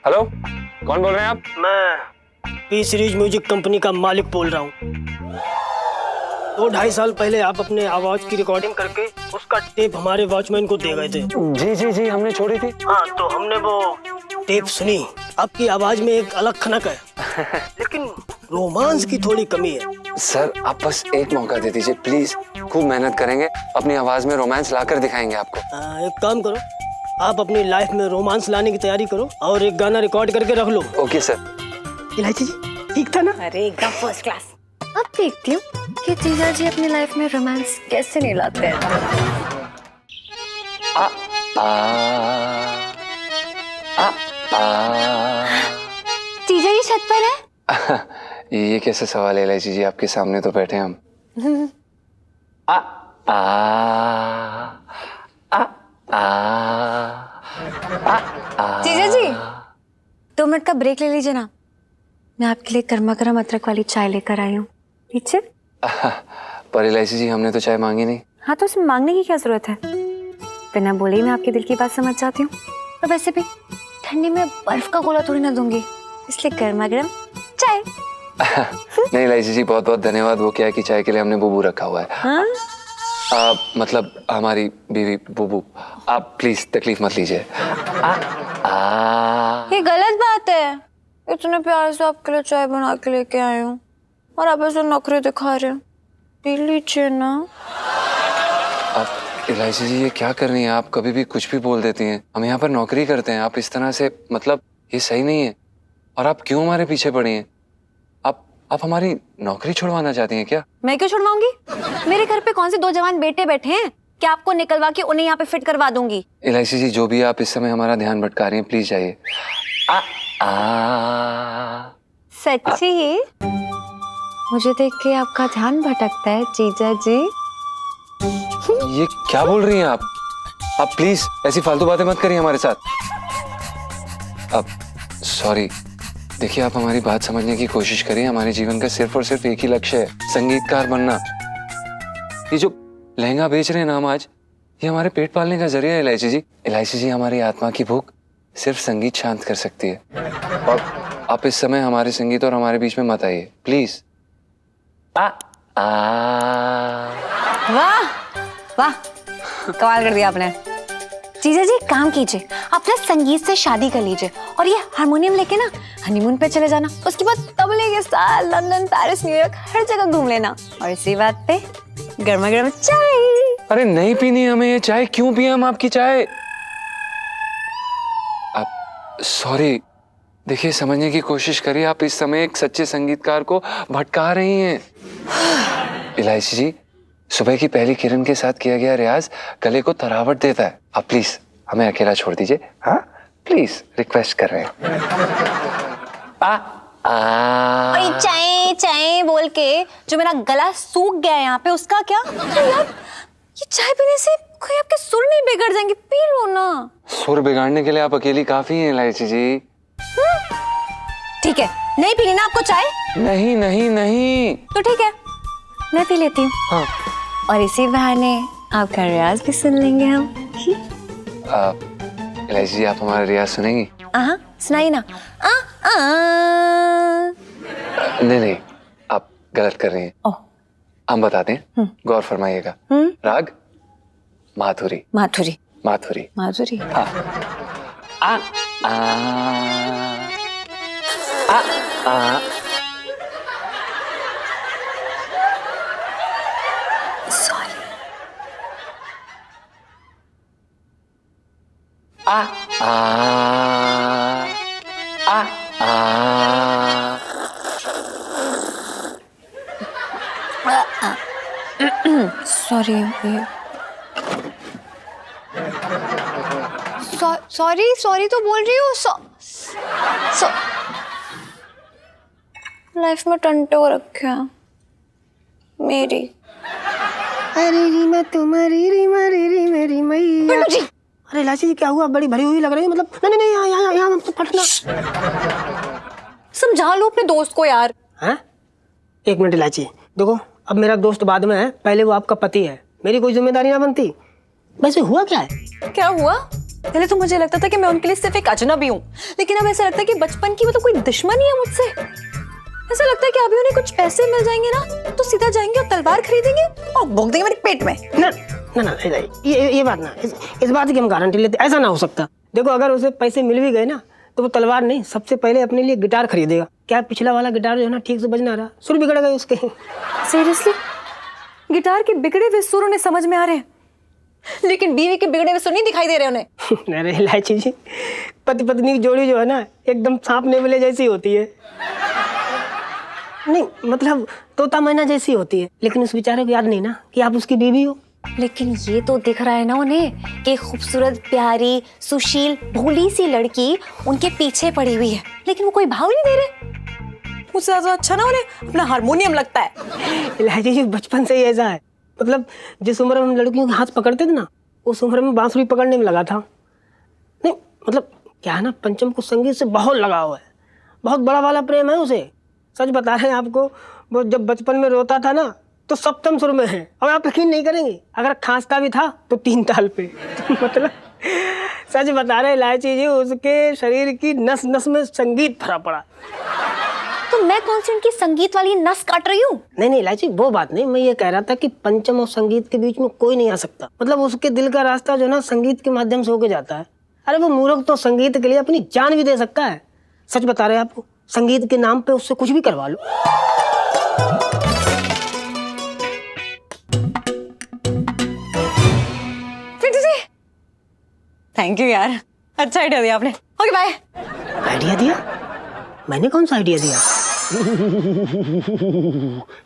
Hello, कौन बोल रहे हैं आप? मैं पी सीरीज म्यूजिक कंपनी का मालिक बोल रहा हूँ। 2-2.5 साल पहले आप अपने आवाज की रिकॉर्डिंग करके उसका टेप हमारे वॉचमैन को दे गए थे। जी जी जी, हमने छोड़ी थी। हाँ, तो हमने वो टेप सुनी। आपकी आवाज में एक अलग खनक है लेकिन रोमांस की थोड़ी कमी है। सर, आप बस एक मौका दे दीजिए प्लीज। खूब मेहनत करेंगे, अपनी आवाज में रोमांस लाकर दिखाएंगे आपको। एक काम करो, आप अपनी लाइफ में रोमांस लाने की तैयारी करो और एक गाना रिकॉर्ड करके रख लो। Okay sir. इलायची जी, ठीक था ना? अरे एकदम फर्स्ट क्लास। अब देखती हूँ कि जीजा जी अपनी लाइफ में रोमांस कैसे नहीं लाते हैं। आ आ आ आ जीजा जी छत पर है? ये कैसे सवाल है इलायची जी, आपके सामने तो बैठे हम। आ आ आ आ आ। जीजा जी 2 मिनट का ब्रेक ले लीजिए ना, मैं आपके लिए गर्मा गर्म अदरक वाली चाय लेकर आई हूँ। पीछे। पर इलायची जी, हमने तो चाय मांगी नहीं। हाँ, तो उसमें मांगने की क्या जरूरत है? बिना बोले ही मैं आपके दिल की बात समझ जाती हूँ। और वैसे भी ठंडी में बर्फ का गोला थोड़ी ना दूंगी, इसलिए गर्मा गर्म चाय। नहीं इलायची जी, बहुत बहुत धन्यवाद। वो क्या है कि चाय के लिए हमने बुबू रखा हुआ है। हाँ? मतलब हमारी बीवी बुबू। आप प्लीज तकलीफ मत लीजिए। ये गलत बात है। इतने प्यार से आपके लिए चाय बना के लेके आई हूँ और आप ऐसे नखरे दिखा रहे हो। पी लीजिए ना। आप इलायची जी, ये क्या कर रही हैं आप? कभी भी कुछ भी बोल देती हैं। हम यहाँ पर नौकरी करते हैं, आप इस तरह से, मतलब ये सही नहीं है। और आप क्यों हमारे पीछे पड़ी हैं? आप हमारी नौकरी छुड़वाना चाहती हैं क्या? मैं क्यों छुड़वाऊंगी? मेरे घर पे कौन से 2 जवान बेटे बैठे हैं कि आपको निकलवा के उन्हें यहाँ पे फिट करवा दूंगी? इलायची जी, जो भी आप इस समय हमारा ध्यान भटका रही हैं, प्लीज जाइए। सच्ची? मुझे देख के आपका ध्यान भटकता है जीजा जी? ये क्या बोल रही हैं आप? आप प्लीज ऐसी फालतू बातें मत करिए हमारे साथ। अब सॉरी, देखिए आप हमारी बात समझने की कोशिश करिए। हमारे जीवन का सिर्फ और सिर्फ एक ही लक्ष्य है, संगीतकार बनना। ये जो लहंगा बेच रहे हैं ना हम आज, ये हमारे पेट पालने का जरिया है इलायची जी। इलायची जी, हमारी आत्मा की भूख सिर्फ संगीत शांत कर सकती है। और आप इस समय हमारे संगीत और हमारे बीच में मत आइए प्लीज। वाह वाह, कमाल कर दिया आपने। जीजा जी काम कीजिए, अपने संगीत से शादी कर लीजिए और ये हारमोनियम लेके ना हनीमून पे चले जाना। उसके बाद तबले के साथ लंदन, पेरिस, न्यूयॉर्क हर जगह घूम लेना। और इसी बात पे गर्मा गर्म चाय। अरे नहीं पीनी हमें ये चाय। क्यों पिए हम आपकी चाय? आप सॉरी, देखिए समझने की कोशिश करिए। आप इस समय एक सच्चे संगीतकार को भटका रही हैं। इलायची जी, सुबह की पहली किरण के साथ किया गया रियाज गले को तरावट देता है। आप प्लीज हमें अकेला छोड़ दीजिए। हाँ प्लीज, रिक्वेस्ट कर रहे हैं। और चाय चाय बोल के जो मेरा गला सूख गया है यहाँ पे, उसका क्या? अरे यार, ये चाय पीने से कोई आपके सुर नहीं बिगड़ जाएंगे? पी लो ना। सुर बिगाड़ने के लिए आप अकेली काफी हैं इलायची जी। ठीक है, नहीं पीनी ना आपको चाय? नहीं नहीं नहीं। तो ठीक है, मैं पी लेती हूँ। हाँ। और इसी बहाने आपका रियाज भी सुन लेंगे हम। इलायची जी, आप हमारा रियाज सुनेंगी? सुनाइए ना। नहीं नहीं, आप गलत कर रही हैं। ओह, हम बताते हैं, गौर फरमाइएगा। राग माधुरी। माधुरी माधुरी माधुरी। हाँ। आ आ आ आ सॉरी। आ आ आ आ। सॉरी सॉरी सॉरी तो बोल रही हूँ। लाइफ में टंटे हो रखे हैं मेरी। अरे रीमा तुम्हारी, रीमा री री मेरी मैया। अरे इलायची जी, क्या हुआ? बड़ी भरी हुई लग रही है। मतलब नहीं नहीं, यहाँ यहाँ मत फटना। समझा लो अपने दोस्त को यार। हाँ, 1 मिनट इलायची, देखो अब मेरा दोस्त बाद में है, पहले वो आपका पति है, मेरी कोई जिम्मेदारी ना बनती। वैसे हुआ क्या है? क्या हुआ? पहले तो मुझे लगता था कि मैं उनके लिए सिर्फ एक अजनबी हूँ, लेकिन अब ऐसा लगता है कि बचपन की मतलब कोई दुश्मनी है मुझसे। ऐसा लगता है कि अभी उन्हें कुछ पैसे मिल जाएंगे ना तो सीधा जाएंगे और तलवार खरीदेंगे और भोग देंगे मेरे पेट में। ना ना ना, ये बात ना, इस बात की हम गारंटी लेते, ऐसा ना हो सकता। देखो अगर उसे पैसे मिल भी गए ना तो वो तलवार नहीं, सबसे पहले अपने लिए गिटार खरीदेगा। क्या पिछला वाला गिटार जो है ना ठीक से बज ना रहा, सुर बिगड़ गए उसके। सीरियसली? गिटार के बिगड़े हुए सुर उन्हें समझ में आ रहे हैं, लेकिन बीवी के बिगड़े हुए सुर नहीं दिखाई दे रहे उन्हें। अरे इलायची जी, पति पत्नी की जोड़ी जो है ना एकदम सांप नेवले जैसी होती है। नहीं मतलब तोता मैना जैसी होती है, लेकिन उस बेचारे को याद नहीं ना कि आप उसकी बीवी हो। लेकिन ये तो दिख रहा है ना उन्हें कि खूबसूरत, प्यारी, सुशील, भोली सी लड़की उनके पीछे पड़ी हुई है, लेकिन वो कोई भाव नहीं दे रहे। मुझसे ज्यादा अच्छा ना उन्हें अपना हारमोनियम लगता है। इलायची जी बचपन से ही ऐसा है, मतलब जिस उम्र में हम लड़कियों के हाथ पकड़ते थे ना उस उम्र में बांसुरी पकड़ने में लगा था। नहीं मतलब क्या है ना, पंचम को संगीत से बहुत लगाव है, बहुत बड़ा वाला प्रेम है उसे। सच बता रहे हैं आपको, वो जब बचपन में रोता था ना तो सप्तम सुर में है, और आप यकीन नहीं करेंगे अगर खांसता भी था तो 3 ताल पे। मतलब सच बता रहे इलायची जी, उसके शरीर की नस नस में संगीत भरा पड़ा। तो मैं कौन सी उनकी संगीत वाली नस काट रही हूँ? नहीं इलायची, वो बात नहीं, मैं ये कह रहा था कि पंचम और संगीत के बीच में कोई नहीं आ सकता। मतलब उसके दिल का रास्ता जो है ना संगीत के माध्यम से होके जाता है। अरे वो मूर्ख तो संगीत के लिए अपनी जान भी दे सकता है। सच बता रहे हैं आपको, संगीत के नाम पे उससे कुछ भी करवा लो। थैंक यू यार, अच्छा आइडिया दिया आपने। Okay bye. आइडिया दिया? मैंने कौन सा आइडिया दिया?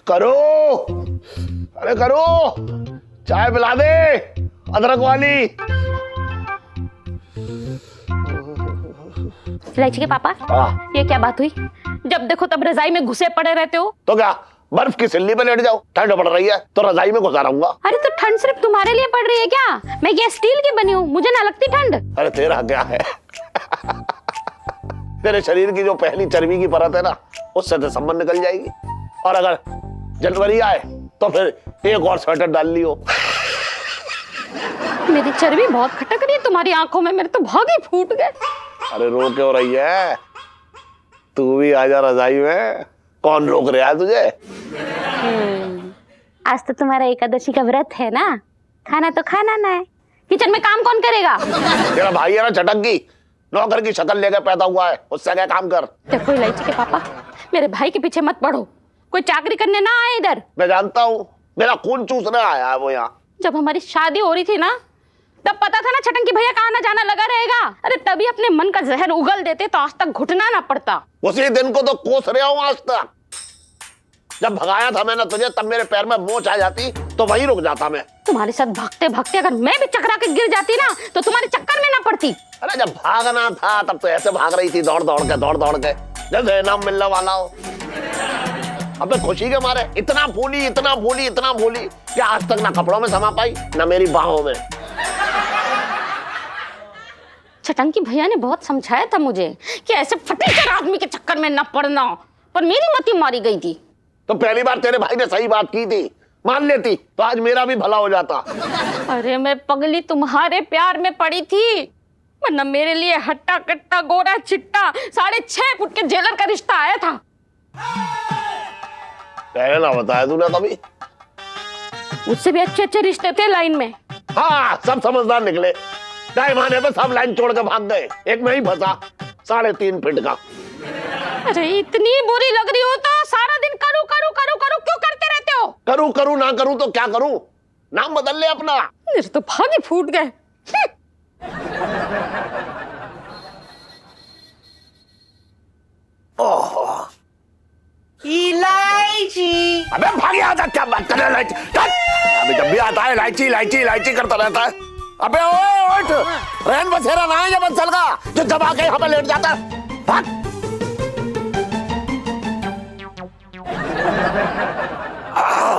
करो, अरे करो, चाय पिला दे अदरक वाली। इलायची के पापा, ये क्या बात हुई? जब देखो तब रजाई में घुसे पड़े रहते हो। तो क्या बर्फ की सिल्ली पे लेट जाओ, ठंड पड़ रही है तो रजाई में घुसा रहूंगा। अरे तो ठंड सिर्फ तुम्हारे लिए पड़ रही है क्या? मैं ये स्टील की बनी हूँ, मुझे ना लगती ठंड। अरे तेरा क्या है? तेरे शरीर की जो पहली चर्बी की परत है ना उससे तो संबंध निकल जाएगी, और अगर जनवरी आए तो फिर एक और स्वेटर डाल लियो। मेरी चर्बी बहुत खटक रही है तुम्हारी आंखों में, मेरे तो भाग ही फूट गए। अरे रो क्यों रही है? तू भी आजा रजाई में, कौन रोक रहा है तुझे? आज तो तुम्हारा एकादशी का व्रत है ना, खाना तो खाना ना है। किचन में काम कौन करेगा? तेरा भाई है ना चटक्की, नौकर की शक्ल लेकर पैदा हुआ है, उससे क्या काम कर। देखो इलायची के पापा, मेरे भाई के पीछे मत पड़ो, कोई चाकरी करने ना आए इधर। मैं जानता हूँ, मेरा खून चूसने आया है वो यहाँ। जब हमारी शादी हो रही थी ना तब पता था ना छटंकी भैया का आना जाना लगा रहेगा। अरे तभी अपने मन का जहर उगल देते तो आज तक घुटना ना पड़ता। उसी दिन को तो कोस रहा हूँ आज तक। जब भगाया था मैंने तुझे तब मेरे पैर में मोच आ जाती तो वहीं रुक जाता मैं। तुम्हारे साथ भागते भागते अगर मैं भी चकरा के गिर जाती ना तो तुम्हारे चक्कर में ना पड़ती। अरे जब भागना था तब तो ऐसे भाग रही थी, दौड़ दौड़ के जैसे इनाम मिलने वाला हो। अब मैं खुशी के मारे इतना भूली कि आज तक ना कपड़ों में समा पाई ना मेरी बाहों में। छटंकी भैया ने बहुत समझाया था मुझे कि ऐसे फटीचर आदमी के चक्कर में न पड़ना, पर मेरी मती मारी गई थी। तो पहली बार तेरे भाई ने सही बात की थी, मान लेती तो आज मेरा भी भला हो जाता। अरे मैं पगली तुम्हारे प्यार में पड़ी थी, वरना मेरे लिए हट्टा कट्टा गोरा चिट्टा 6.5 फुट के जेलर का रिश्ता आया था। पहले ना बताया तूने कभी? उससे भी अच्छे रिश्ते थे लाइन में। हाँ, सब समझदार निकले। टाइम पे सब लाइन छोड़ के भाग गए, एक में ही फंसा 3.5 फीट का। अरे इतनी बुरी लग रही हो तो सारा दिन करूं क्यों करते रहते हो? करूं ना करूं तो क्या करूं? नाम बदल ले अपना। मेरे तो भाग ही फूट गए। इलायची। अबे भाग यहाँ तक, क्या बात कर रहा है इलायची? अबे जब भी आता है इलायची करता रहता है। अबे ओए उठ, रहन बसेरा ना है ये बंसल का जो दबा के यहाँ पे लेट जाता है। भाग।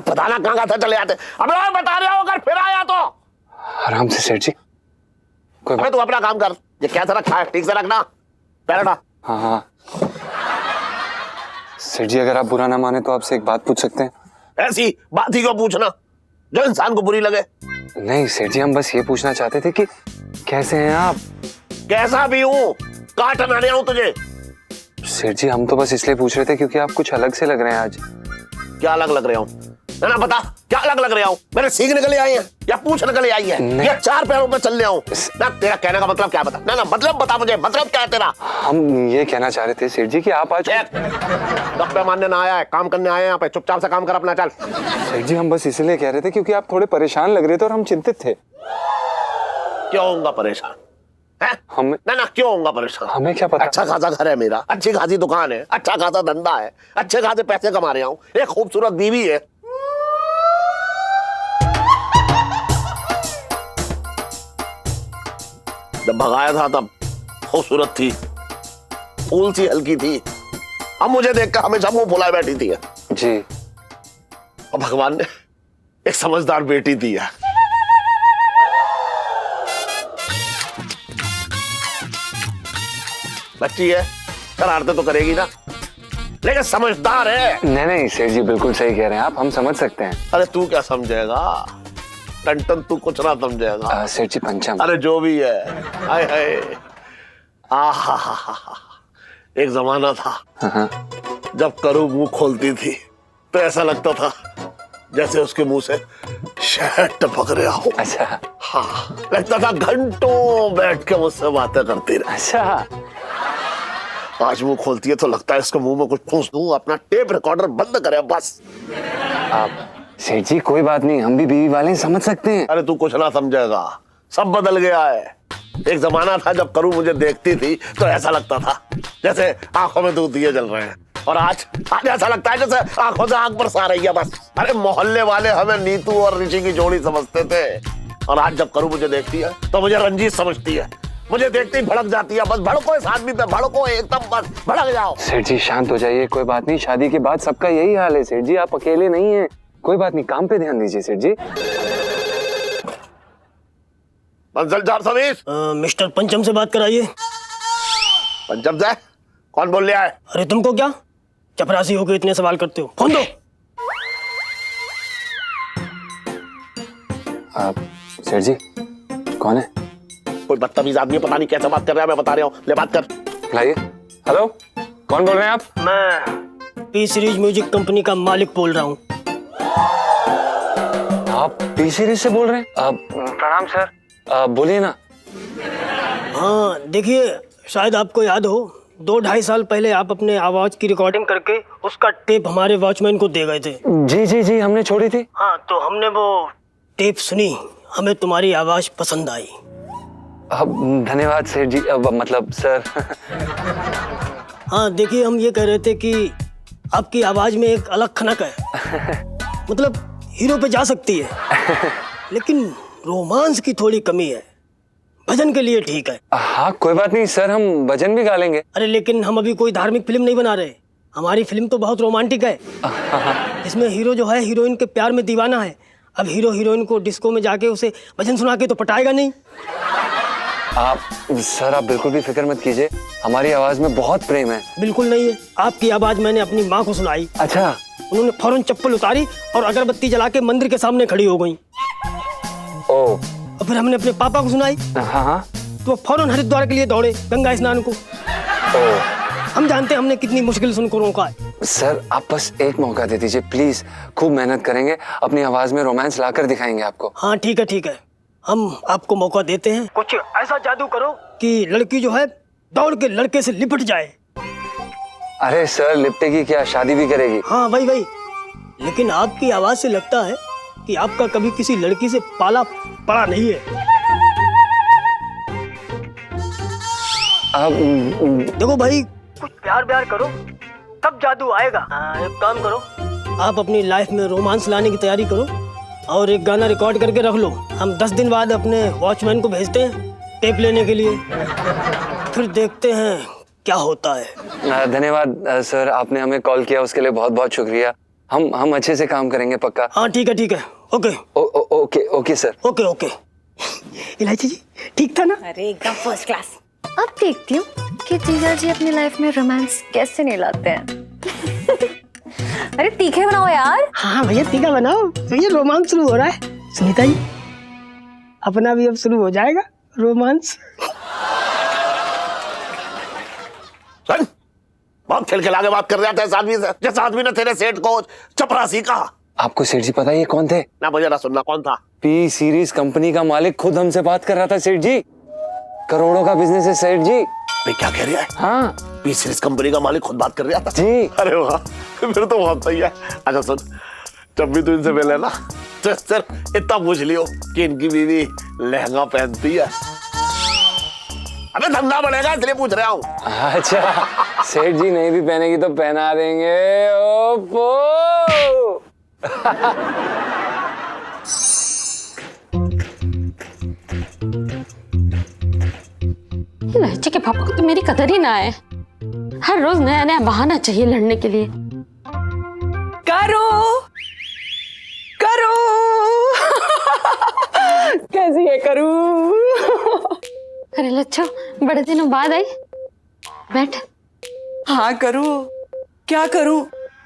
पता ना कहाँ चले आते। अबे ओए बता रहा हूँ अगर फिर आया तो। आराम से सेठ जी, कोई अबे तू अपना काम कर, ये कैसा रखा है ठीक से रखना, पैर हटा। हाँ सेठ जी, अगर आप बुरा ना माने तो आपसे एक बात पूछ सकते हैं? ऐसी बात ही क्यों पूछना जो इंसान को बुरी लगे। नहीं सेठ जी, हम बस ये पूछना चाहते थे कि कैसे हैं आप? कैसा भी हूँ, काटन आने आऊं तुझे? सेठ जी हम तो बस इसलिए पूछ रहे थे क्योंकि आप कुछ अलग से लग रहे हैं आज। क्या अलग लग रहा हूँ? ना बता, क्या अलग लग रहा हूँ? मेरे सींग निकले आए हैं या पूंछ निकले आई है नहीं। या चार पैरों पे चल रहा हूँ? ना तेरा कहने का मतलब क्या बता? ना मतलब बता मुझे, मतलब क्या है तेरा? हम ये कहना चाह रहे थे सेठ जी कि आप आज गप्पे मारने ना आया है, काम करने आए हैं यहाँ पे। चुपचाप से काम कर अपना, चल। सेठ जी हम बस इसलिए कह रहे थे क्योंकि आप थोड़े परेशान लग रहे थे और हम चिंतित थे। क्यों होऊंगा परेशान? हम ना क्यों होऊंगा परेशान? हमें क्या पता। अच्छा खासा घर है मेरा, अच्छी खासी दुकान है, अच्छा खासा धंधा है, अच्छे खासे पैसे कमा रहा हूँ, एक खूबसूरत बीवी है। जब भगाया था तब खूबसूरत थी, फूल सी हल्की थी। अब मुझे देखकर हमेशा मुंह फुलाए बैठी थी जी। और भगवान ने एक समझदार बेटी दी है। बच्ची है, शरारतें तो करेगी ना, लेकिन समझदार है। नहीं सेठ जी बिल्कुल सही कह रहे हैं आप, हम समझ सकते हैं। अरे तू क्या समझेगा टन, तू कुछ ना समझेगा। सेठ जी पंचम। अरे जो भी है, हाय हाय, आहा, एक जमाना था जब करू मुंह खोलती थी तो ऐसा लगता था जैसे उसके मुंह से शहद टपक रहा हो। अच्छा। हाँ, लगता था घंटों बैठ के मुझसे बातें करती रहे। अच्छा। आज मुंह खोलती है तो लगता है इसके मुंह में कुछ ठूंस दूं, अपना टेप रिकॉर्डर बंद करे बस। आप सेठ जी कोई बात नहीं, हम भी बीवी वाले हैं, समझ सकते हैं। अरे तू कुछ ना समझेगा, सब बदल गया है। एक जमाना था जब करू मुझे देखती थी तो ऐसा लगता था जैसे आंखों में दूध दिए जल रहे हैं, और आज ऐसा लगता है जैसे आंखों से आंख बरसा रही है बस। अरे मोहल्ले वाले हमें नीतू और ऋषि की जोड़ी समझते थे, और आज जब करू मुझे देखती है तो मुझे रंजीत समझती है। मुझे देखते ही भड़क जाती है, बस भड़को इस आदमी पे, भड़को एकदम, बस भड़क जाओ। सेठ जी शांत हो जाइए, कोई बात नहीं, शादी के बाद सबका यही हाल है सेठ जी, आप अकेले नहीं हैं। कोई बात नहीं, काम पे ध्यान दीजिए सेठ जी। मिस्टर पंचम से बात कराइए। पंचम से? कौन बोल रहा है? अरे तुमको क्या चपरासी होकर इतने सवाल करते हो? फोन दो। सेठ जी कौन है? कोई बदतमीज आदमी, पता नहीं कैसे बात कर रहा है, मैं बता रहा हूँ, ले बात कर। लाइए। हेलो, कौन बोल रहे हैं आप? मैं पी सीरीज म्यूजिक कंपनी का मालिक बोल रहा हूँ। आप पी सीरीज से बोल रहे हैं? प्रणाम सर, बोलिए ना। हाँ देखिए, शायद आपको याद हो 2-2.5 साल पहले आप अपने आवाज की रिकॉर्डिंग करके उसका टेप हमारे वॉचमैन को दे गए थे। जी हमने छोड़ी थी। हाँ, तो हमने वो टेप सुनी, हमें तुम्हारी आवाज पसंद आई। धन्यवाद सेठ जी, मतलब सर। हाँ देखिए, हम ये कह रहे थे कि आपकी आवाज में एक अलग खनक है, मतलब हीरो पे जा सकती है, लेकिन रोमांस की थोड़ी कमी है। भजन के लिए ठीक है। हाँ कोई बात नहीं सर, हम भजन भी गा लेंगे। अरे लेकिन हम अभी कोई धार्मिक फिल्म नहीं बना रहे, हमारी फिल्म तो बहुत रोमांटिक है। इसमें हीरो जो है हीरोइन के प्यार में दीवाना है। अब हीरो हीरोइन को डिस्को में जाके उसे भजन सुना के तो पटाएगा नहीं। आप बिल्कुल भी फिक्र मत कीजिए, हमारी आवाज में बहुत प्रेम है। बिल्कुल नहीं है, आपकी आवाज मैंने अपनी माँ को सुनाई। अच्छा। उन्होंने फौरन चप्पल उतारी और अगरबत्ती जला के मंदिर के सामने खड़ी हो गई। ओ। और फिर हमने अपने पापा को सुनाई, हाँ। तो वो फौरन हरिद्वार के लिए दौड़े गंगा स्नान को। ओ। हम जानते हैं हमने कितनी मुश्किल से उनको रोका है। सर आप बस एक मौका दे दीजिए प्लीज, खूब मेहनत करेंगे, अपनी आवाज में रोमांस लाकर दिखाएंगे आपको। हाँ ठीक है, हम आपको मौका देते हैं। कुछ ऐसा जादू करो कि लड़की जो है दौड़ के लड़के से लिपट जाए। अरे सर लिपटेगी क्या, शादी भी करेगी। हाँ वही, लेकिन आपकी आवाज से लगता है कि आपका कभी किसी लड़की से पाला पड़ा नहीं है। देखो भाई, कुछ प्यार करो तब जादू आएगा। एक काम करो, आप अपनी लाइफ में रोमांस लाने की तैयारी करो और एक गाना रिकॉर्ड करके रख लो। हम 10 दिन बाद अपने वॉचमैन को भेजते हैं टेप लेने के लिए, फिर देखते हैं क्या होता है। धन्यवाद सर, आपने हमें कॉल किया उसके लिए बहुत बहुत शुक्रिया। हम अच्छे से काम करेंगे पक्का। हाँ ठीक है, ओके। Okay sir. ओके। इलायची जी ठीक था ना? अरे एकदम फर्स्ट क्लास। अब देखती हूँ कि जीजा जी अपनी लाइफ में रोमांस कैसे नहीं लाते हैं। अरे तीखे बनाओ यार। हाँ भैया तीखा बनाओ, तो ये रोमांस शुरू हो रहा है। सुनीता जी, अपना भी अब शुरू हो जाएगा रोमांस। चल, बहुत खिलखिला के बात कर रहा था इस आदमी से, जिस आदमी ने तेरे सेठ को चपरासी कहा। आपको सेठ जी पता है ये कौन थे? ना मुझे ना सुनना, कौन था? पी सीरीज कंपनी का मालिक खुद हमसे बात कर रहा था सेठ जी। करोड़ों का बिजनेस है सेठ जी। भाई क्या कह रहा है? हाँ पी सीरीज कंपनी का मालिक खुद बात कर रहा था जी। अरे वाह, फिर तो बहुत सही है। अच्छा सुन, जब भी तू इनसे मिले ना तो सिर्फ इतना पूछ लियो कि इनकी बीवी लहंगा पहनती है। अबे धंधा बढ़ेगा इसलिए पूछ रहा हूँ। अच्छा, सेठ जी नहीं भी पहनेगी तो पहना देंगे। ओपो। लहजे के पापा को तो मेरी कदर ही ना है। हर रोज नया नया बहाना चाहिए लड़ने के लिए। करो करो कैसी है करू? अरे लच्छो, बड़े दिनों बाद आई। बैठ। हाँ करू, क्या करूं?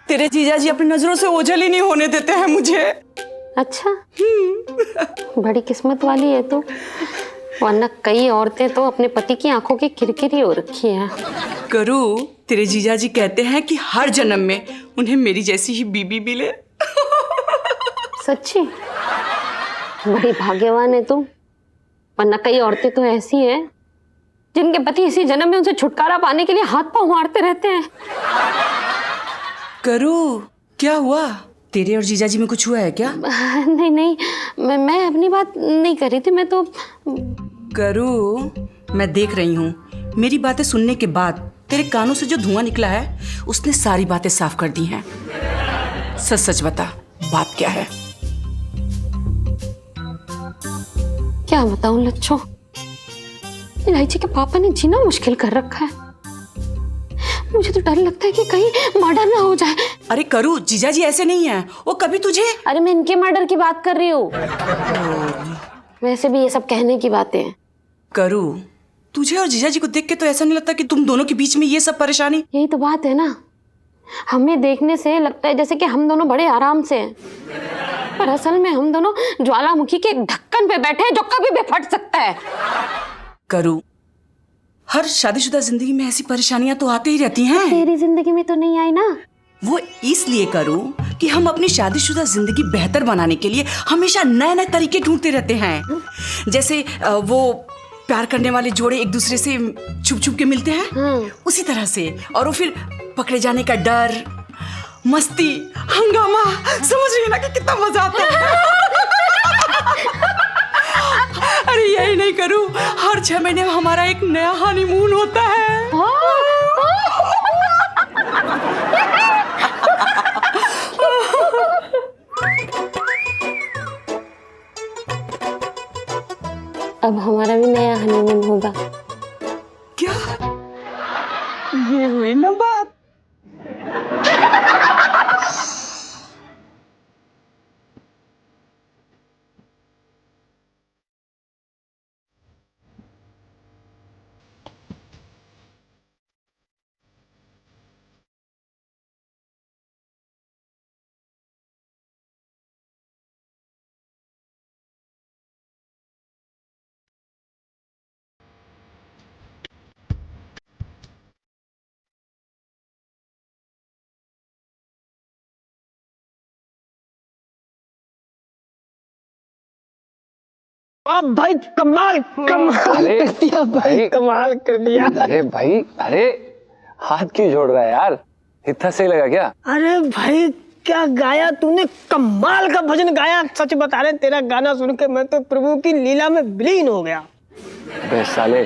तेरे जीजा जी अपनी नजरों से ओझल ही नहीं होने देते हैं मुझे। अच्छा, बड़ी किस्मत वाली है तू, वरना कई औरतें तो अपने पति की आंखों की किरकिरी हो रखी हैं। करू, तेरे जीजा जी कहते हैं कि हर जन्म में उन्हें मेरी जैसी ही बीबी मिले। सच्ची? बड़ी भाग्यवान है तू, वरना कई औरतें तो ऐसी हैं जिनके पति इसी जन्म में उनसे छुटकारा पाने के लिए हाथ पांव मारते रहते हैं। करू, क्या हुआ? तेरे और जीजा जी में कुछ हुआ है क्या? नहीं नहीं, मैं अपनी बात नहीं कर रही थी। मैं तो करू, मैं देख रही हूँ, मेरी बातें सुनने के बाद तेरे कानों से जो धुआं निकला है उसने सारी बातें साफ कर दी हैं। सच सच बता, बात क्या है? क्या बताऊं लच्छो, इलायची के पापा ने जीना मुश्किल कर रखा है। मुझे तो डर लगता है कि कहीं मर्डर ना हो जाए। अरे करू, जीजा जी ऐसे नहीं है, वो कभी तुझे। अरे मैं इनके मर्डर की बात कर रही हूँ। वैसे भी ये सब कहने की बातें हैं। करू, तुझे और जीजा जी को देख के तो ऐसा नहीं लगता कि तुम दोनों के बीच में ये सब परेशानी। यही तो बात है ना, हमें देखने से लगता है जैसे कि हम दोनों बड़े आराम से हैं, पर असल में हम दोनों ज्वालामुखी के एक ढक्कन पे बैठे हैं जो कभी भी फट सकता है। करू, हर शादीशुदा जिंदगी में ऐसी परेशानियां तो आती ही रहती हैं। तेरी जिंदगी में तो नहीं आई ना। वो इसलिए करूं कि हम अपनी शादीशुदा जिंदगी बेहतर बनाने के लिए हमेशा नए नए तरीके ढूंढते रहते हैं। जैसे वो प्यार करने वाले जोड़े एक दूसरे से छुप छुप के मिलते हैं, उसी तरह से। और वो फिर पकड़े जाने का डर, मस्ती, हंगामा, समझ रही है ना कि कितना मजा आता है। अरे यही नहीं करूं, हर 6 महीने में हमारा एक नया हनीमून होता है। अब हमारा भी नया हनीमून होगा। क्या? ये हुई ना बात। अब भाई कमाल कमाल अरे कर दिया भाई, भाई, कमाल कर दिया। अरे भाई, अरे हाथ क्यों जोड़ रहा है यार? इतना सही लगा क्या? अरे भाई क्या गाया तूने, कमाल का भजन गाया। सच बता रहे, तेरा गाना सुन के मैं तो प्रभु की लीला में विलीन हो गया। बे साले,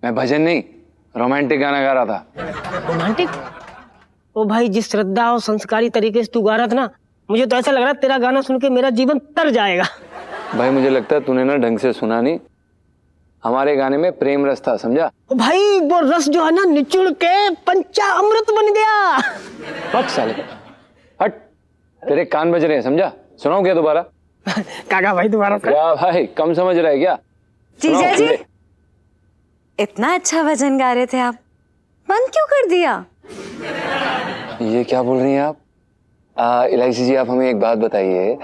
मैं भजन नहीं रोमांटिक गाना गा रहा था। रोमांटिक? ओ भाई, जिस श्रद्धा और संस्कारी तरीके से तू गा रहा था ना, मुझे तो ऐसा लग रहा है तेरा गाना सुन के मेरा जीवन तर जाएगा। भाई मुझे लगता है तूने ना ढंग से सुना नहीं। हमारे गाने में प्रेम रस था, समझा? ओ भाई वो रस जो है ना निचुड़ के पंचा अमृत बन गया। बक साले, हट, तेरे कान बज रहे हैं, समझा? सुनाऊं क्या दोबारा? काका भाई दोबारा सुना। क्या भाई, कम समझ रहा है क्या? जीजा सुनाओ, जी, ले। इतना अच्छा भजन गा रहे थे आप, बंद क्यों कर दिया? ये क्या बोल रही हैं आप? इलायची जी, आप हमें एक बात बताइए,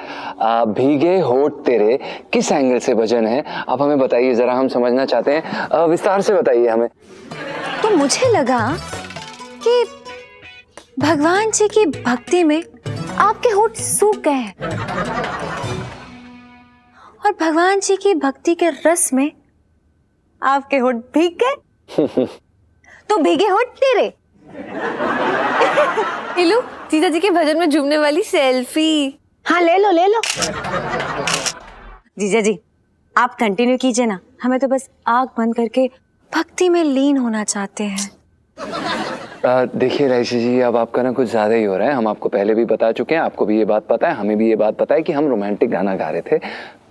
भीगे होठ तेरे किस एंगल से भजन है? आप हमें बताइए जरा, हम समझना चाहते हैं, विस्तार से बताइए हमें। तो मुझे लगा कि भगवान जी की भक्ति में आपके होठ सूख गए हैं और भगवान जी की भक्ति के रस में आपके होठ भीग गए। तो भीगे होठ तेरे। इलू, जीजा जी के भजन में झूमने वाली सेल्फी। हाँ ले लो ले लो। जीजा जी आप कंटिन्यू कीजिए ना, हमें तो बस आंख बंद करके भक्ति में लीन होना चाहते हैं। देखिए इलायची जी, अब आपका ना कुछ ज्यादा ही हो रहा है। हम आपको पहले भी बता चुके हैं, आपको भी ये बात पता है, हमें भी ये बात पता है कि हम रोमांटिक गाना गा रहे थे।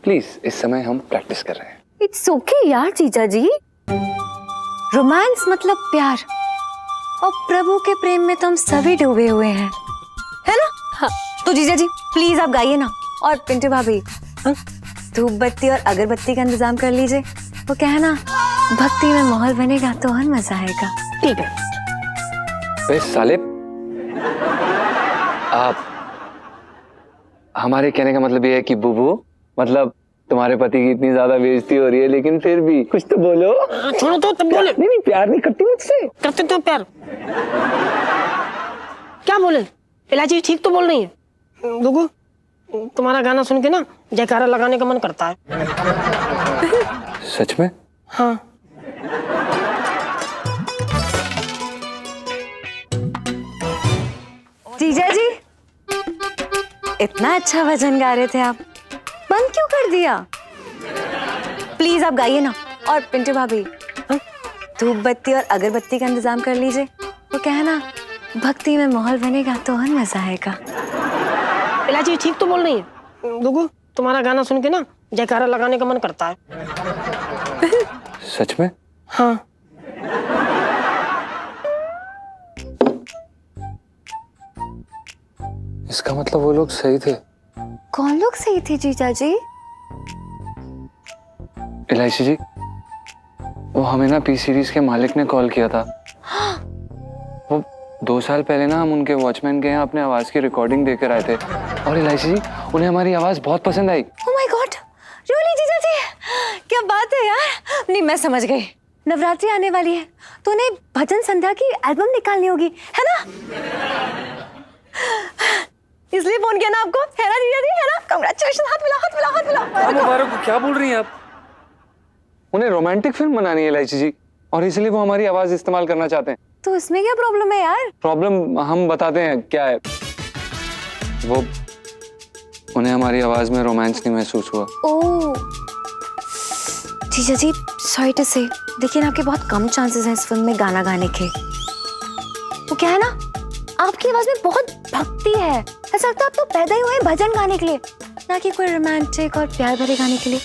प्लीज, इस समय हम प्रैक्टिस कर रहे हैं। इट्स ओके यार जीजा जी, रोमांस मतलब प्यार, और प्रभु के प्रेम में तो हम सभी डूबे हुए हैं, है ना? हाँ। तो जीजा जी प्लीज आप गाइए ना। और पिंटू भाभी, धूप बत्ती और अगरबत्ती का इंतजाम कर लीजिए। वो क्या है ना, भक्ति में माहौल बनेगा तो और मजा आएगा। ठीक है। साले, आप, हमारे कहने का मतलब ये है कि बुबू, मतलब तुम्हारे पति की इतनी ज्यादा बेइज्जती हो रही है, लेकिन फिर भी कुछ तो बोलो। छोड़ो तो तब बोले। नहीं नहीं, प्यार नहीं करती मुझसे। करते तो प्यार। क्या बोले? इलायची ठीक तो बोल रही है। दुगु, तुम्हारा गाना सुन के ना जयकारा लगाने का मन करता है। सच में? हाँ। जीजा जी इतना अच्छा भजन गा रहे थे आप, बंद क्यों कर दिया? प्लीज आप गाइए ना। और पिंटू भाभी, धूप बत्ती और अगरबत्ती का इंतजाम कर लीजिए। वो क्या है ना, भक्ति में माहौल बनेगा तो और मजा आएगा। इलायची ठीक तो बोल रही है। दुगु, तुम्हारा गाना सुन के ना जयकारा लगाने का मन करता है। सच में? हाँ। इसका मतलब वो लोग सही थे। कौन लोग सही थे जीजा जी? इलायची जी, वो हमें ना पी सीरीज के मालिक ने कॉल किया था। वो 2 साल पहले ना हम उनके वॉचमैन के यहाँ अपने आवाज की रिकॉर्डिंग देकर आए थे, और इलायची जी उन्हें हमारी आवाज बहुत पसंद आई। ओह माय गॉड, रियली जीजा जी? क्या बात है यार। नहीं, मैं समझ गई, नवरात्रि आने वाली है तो उन्हें भजन संध्या की एल्बम निकालनी होगी, है ना? इसलिए फोन किया ना आपको, है ना जीजा जी, है ना? कांग्रेचुलेशन, हाथ मिला हाथ मिला हाथ मिला। मुबारक, क्या बोल रही हैं आप? उन्हें रोमांटिक फिल्म बनानी है इलायची जी, और इसलिए वो हमारी आवाज इस्तेमाल करना चाहते हैं। तो इसमें क्या प्रॉब्लम है यार? प्रॉब्लम हम बताते हैं क्या है। वो, उन्हें हमारी आवाज में रोमांस नहीं महसूस हुआ। ओह जीजा जी, सॉरी टू से, देखिए ना आपके बहुत कम चांसेस हैं इस फिल्म में गाना गाने के। वो क्या है ना, आपकी आवाज में बहुत भक्ति है, ऐसा लगता है आप तो पैदा ही हुए हैं भजन गाने के लिए, ना कि कोई रोमांटिक और प्यार भरे गाने के लिए।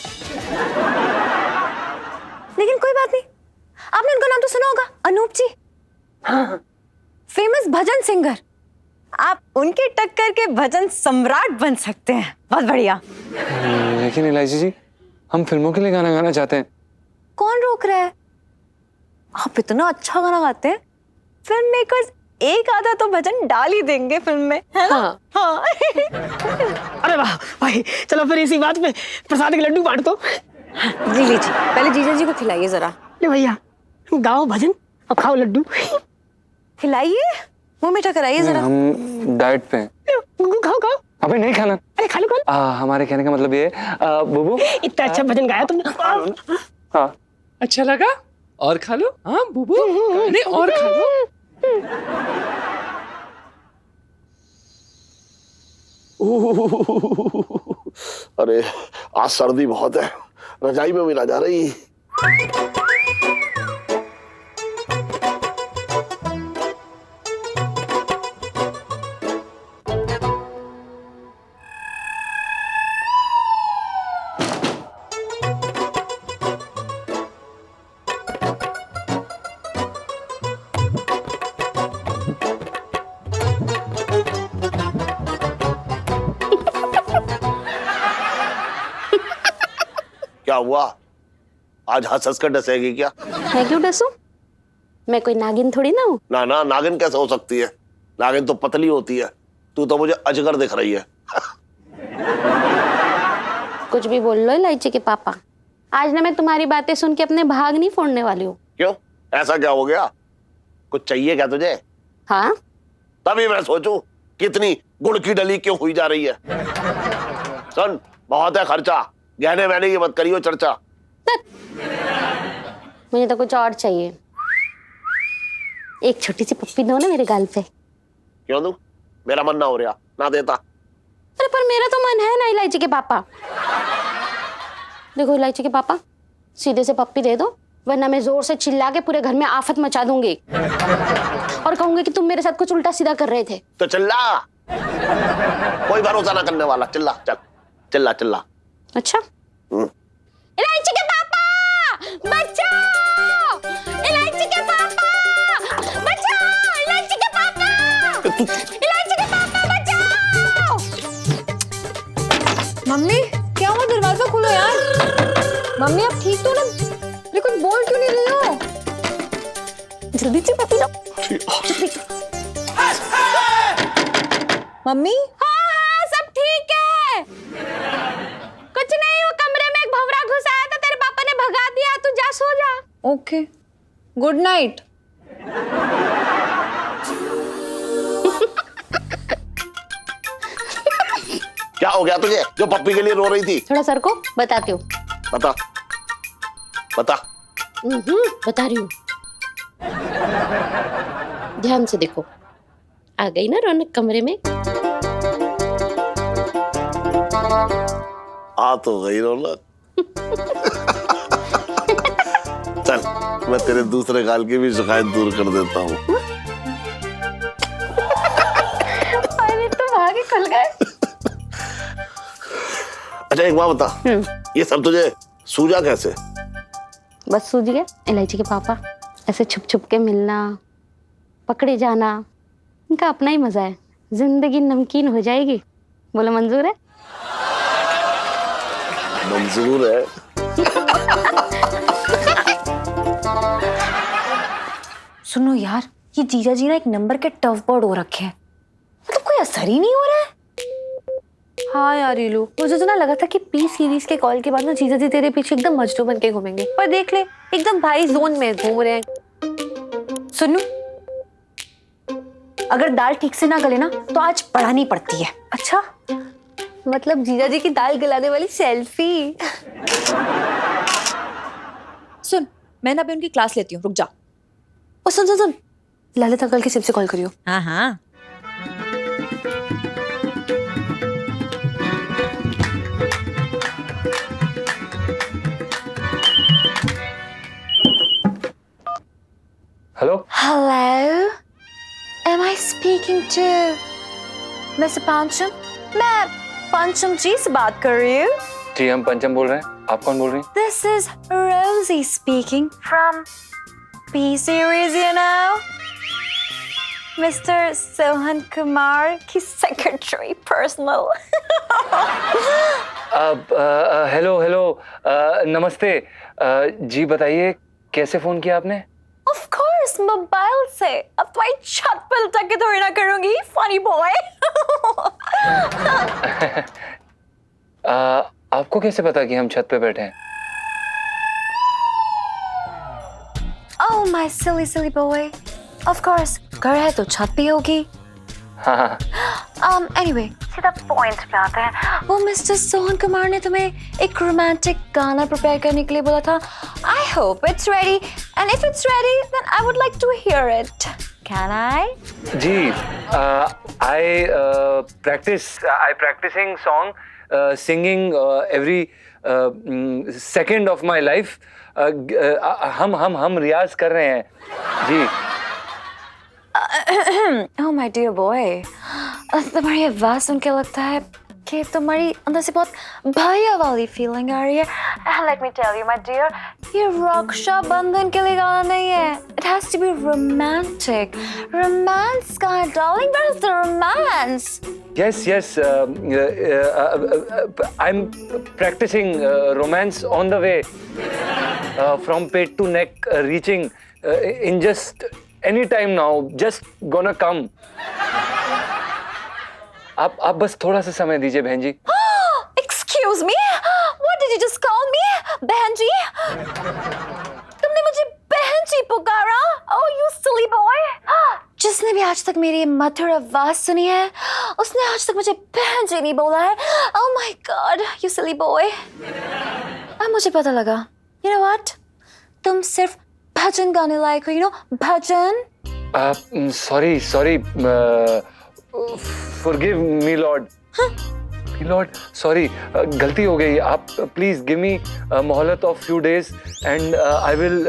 लेकिन कोई बात नहीं, आपने उनका नाम तो सुना होगा, अनूप जी। हाँ, फेमस भजन सिंगर। आप उनके टक्कर के भजन सम्राट बन सकते हैं। बहुत बढ़िया। लेकिन इलायची जी, हम फिल्मों के लिए गाना गाना चाहते हैं। कौन रोक रहा है? आप इतना अच्छा गाना गाते हैं, फिल्म मेकर्स एक आधा तो भजन डाल ही देंगे फिल्म में, है ना? हाँ। अरे वाह भाई, चलो फिर इसी बात पे प्रसाद के लड्डू बांट दो। जी लीजिए, पहले जीजा जी को खिलाइए जरा। ले भैया, गाओ भजन और खाओ लड्डू। खिलाइए, मुंह मीठा कराइए जरा। हम डाइट पे हैं। खाओ खाओ। अबे नहीं खाना। अरे खा लो खा लो। हमारे कहने का मतलब ये है, बुबू, इतना अच्छा भजन गाया तुमने। हाँ, अच्छा लगा? और खा लो। हाँ बुबू, अरे और खा लो। अरे आज सर्दी बहुत है, रजाई में भी ना जा रही। क्या हुआ? आज हंस हंस कर डसेगी क्या? मैं क्यों डसूं? मैं कोई नागिन थोड़ी ना हूँ। ना ना, नागिन कैसे हो सकती है? नागिन तो पतली होती है, तू तो मुझे अजगर दिख रही है। कुछ भी बोल लो इलायची के पापा, आज ना मैं तुम्हारी बातें सुन के अपने भाग नहीं फोड़ने वाली हूँ। क्यों, ऐसा क्या हो गया? कुछ चाहिए क्या तुझे? हाँ, तभी मैं सोचूं कितनी गुड़ की डली क्यों हुई जा रही है। सुन, बहुत है खर्चा, गहने वहने की मत करियो चर्चा। मुझे तो कुछ और चाहिए। एक छोटी सी पप्पी दो ना मेरे गाल पे। क्यों दूं? मेरा मन ना हो रहा, ना देता। अरे पर मेरा तो मन है ना इलायची के पापा। देखो इलायची के पापा, सीधे से पप्पी दे दो, वरना मैं जोर से चिल्ला के पूरे घर में आफत मचा दूंगी और कहूंगी कि तुम मेरे साथ कुछ उल्टा सीधा कर रहे थे। तो चिल्ला, कोई भरोसा ना करने वाला, चिल्ला, चल चिल्ला चिल्ला। अच्छा, इलायची के पापा बचाओ, इलायची के पापा बचाओ, इलायची के पापा, इलायची के पापा बचाओ। मम्मी क्या हुआ, दरवाजा खोलो यार। मम्मी आप ठीक तो ना, लेकिन बोल क्यों नहीं रही हो? जल्दी से पपी दो। मम्मी हाँ, सब ठीक है। कुछ नहीं, वो कमरे में एक भंवरा घुस आया था, तेरे पापा ने भगा दिया। तू जा सो जा। Okay, good night. क्या हो गया तुझे जो पप्पी के लिए रो रही थी? थोड़ा सर को बताती हूँ। बता बता। बता रही हूँ, ध्यान से देखो। आ गई ना रौनक कमरे में? आ तो गई रौनक। चल मैं तेरे दूसरे गाल की भी शिकायत दूर कर देता हूँ। अरे तुम आगे खुल गए। अच्छा एक बात बता, ये सब तुझे सूझा कैसे? बस सूझ गया, इलायची के पापा ऐसे छुप छुप के मिलना, पकड़े जाना, इनका अपना ही मजा है। जिंदगी नमकीन हो जाएगी। बोलो मंजूर है? मंजूर है। सुनो यार, ये जीजा जी ना एक नंबर के टफ बोर्ड हो रखे हैं, मतलब कोई असर ही नहीं हो रहा है। हाँ यार रीलू, मुझे तो ना लगा था कि पी सीरीज के कॉल के बाद ना जीजा जी तेरे पीछे एकदम मजनू बन के घूमेंगे, पर देख ले एकदम भाई जोन में घूम रहे हैं। सुनो, अगर दाल ठीक से ना गले ना तो आज पढ़ानी पड़ती है। अच्छा, मतलब जीजा जी की दाल गलाने वाली सेल्फी। सुन, मैं ना अभी उनकी क्लास लेती हूँ, रुक जा। ओ सुन सुन सुन, ललिता कल के सिम से कॉल करियो। हाँ हाँ। Hello, hello, am I speaking to Mr. पंचम? मैं पंचम जी से बात कर रही हूँ। जी हम पंचम बोल रहे हैं, आप कौन बोल रही हैं? This is Rosie speaking from P series, you know, Mr. Sohan Kumar की secretary personal। हेलो हेलो, नमस्ते। जी बताइए, कैसे फोन किया आपने? Of course, मोबाइल से। अब तुम्हारी छत पर लटक के थोड़ी ना करूंगी, funny boy। आपको कैसे पता कि हम छत पे बैठे हैं? Oh my silly silly boy, of course, घर है तो छत भी होगी। हाँ हाँ। Anyway, सीधा पॉइंट पे आते हैं। वो मिस्टर सोहन कुमार ने तुम्हें एक रोमांटिक गाना प्रिपेयर करने के लिए बोला था। I hope it's ready, and if it's ready, then I would like to hear it. Can I? Ji, I practicing song, singing every second of my life. हम रियाज कर रहे हैं जी। Oh my dear boy, तुम्हारी आवाज सुन के लगता है कि तुम्हारी अंदर से बहुत भैया वाली फीलिंग आ रही है। Let me tell you, my dear, ये रक्षा बंधन के लिए गाना नहीं है। It has to be romantic. Romance का है, darling. Where's the romance? Yes, I'm practicing romance on the way, from pate to neck, reaching in just any time now, just gonna come. आप बस थोड़ा सा समय दीजिए बहन जी। Excuse me? What did you just call me? बहन जी? तुमने मुझे बहन जी पुकारा? Oh, you silly boy! जिसने भी आज तक मेरी मधुर आवाज सुनी है, उसने आज तक मुझे बहन जी नहीं बोला है। Oh my God, you silly boy! अब मुझे पता लगा। You know what? तुम सिर्फ भजन गाने लायक हो, you know, bhajan. Sorry sorry, forgive me Lord. Lord sorry, गलती हो गई। आप प्लीज गिव मी मोहलत of few days and I will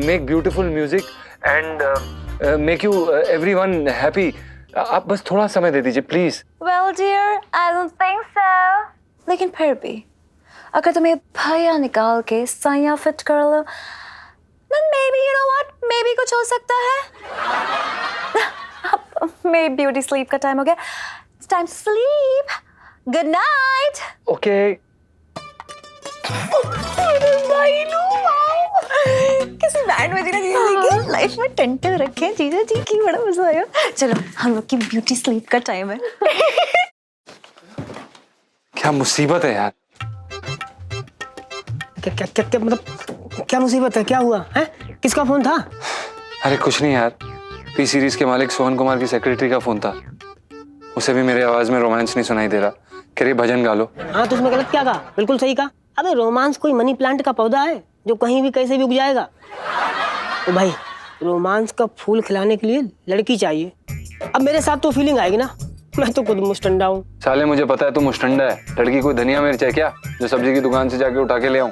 make beautiful music and make you everyone happy. आप बस थोड़ा समय दे दीजिए please. Well, dear, I don't think so. लेकिन फिर भी, अगर तुम्हें भैया निकाल के साया फिट कर लो, then maybe, you know what? Maybe कुछ हो सकता है। अब मेरी ब्यूटी स्लीप का टाइम हो गया। It's time to sleep. Good night. Okay. किसी बैंड में जीना लाइफ में टेंटे रखे हैं जीजा जी की, बड़ा मजा आया। चलो हम लोग की ब्यूटी स्लीप का टाइम है। क्या मुसीबत है यार। क्या मतलब क्या मुसीबत है? क्या हुआ है? किसका फोन था? अरे कुछ नहीं यार, पी सीरीज के मालिक सोहन कुमार की सेक्रेटरी का फोन था। उसे भी मेरी आवाज में रोमांस नहीं सुनाई दे रहा। कह रही भजन गा लो। हाँ तो उसमें गलत क्या कहा? बिल्कुल सही कहा। अबे रोमांस कोई मनी प्लांट का पौधा है जो कहीं भी कैसे भी उग जाएगा। तो भाई रोमांस का फूल खिलाने के लिए लड़की चाहिए। अब मेरे साथ तो फीलिंग आएगी ना। मैं तो खुद मुस्टंडा हूँ। साले मुझे पता है तू मुस्टंडा है। लड़की कोई धनिया मिर्च है क्या जो सब्जी की दुकान से जाके उठा के ले आऊं?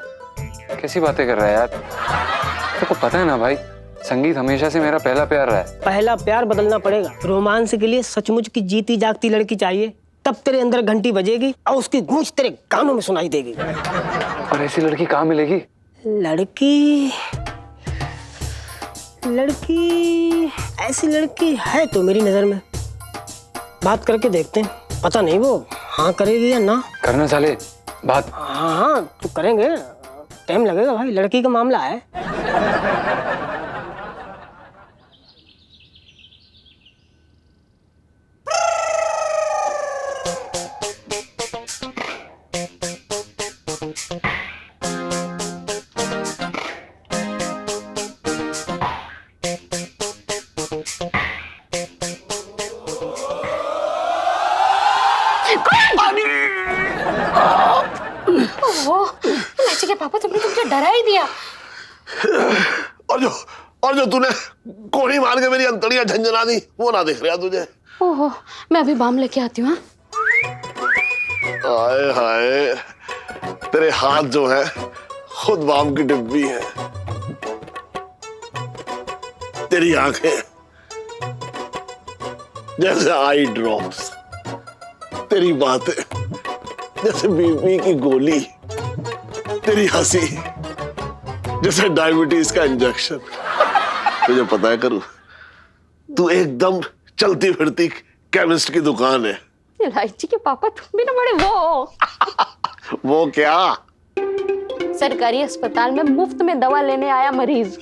कैसी बातें कर रहा है यार। तेरे को पता है ना भाई, संगीत हमेशा से मेरा पहला प्यार रहा है। पहला प्यार बदलना पड़ेगा। रोमांस के लिए सचमुच की जीती जागती लड़की चाहिए। तब तेरे अंदर घंटी बजेगी और उसकी गूंज तेरे कानों में सुनाई देगी। और ऐसी लड़की कहाँ मिलेगी? लड़की ऐसी लड़की है तो मेरी नजर में। बात करके देखते हैं, पता नहीं वो हाँ करेगी या ना। करना साले बात। हाँ तो करेंगे, टाइम लगेगा भाई, लड़की का मामला है। लाची के पापा, तुमने मुझे डरा ही दिया। और जो तूने कोड़ी मार के मेरी अंतड़ियां झंझना दी, वो ना दिख रहा तुझे? ओहो, मैं अभी बाम लेके आती हूँ। हाय हाय, तेरे हाथ जो है खुद बाम की डिब्बी है। तेरी आंखें जैसे आई ड्रॉप्स, तेरी बातें जैसे बीपी की गोली, तेरी हंसी जैसे डायबिटीज का इंजेक्शन। तुझे पता है करूं, तू एकदम चलती फिरती केमिस्ट की दुकान है। लाची के पापा, तुम भी ना बड़े वो क्या? सरकारी अस्पताल में मुफ्त में दवा लेने आया मरीज।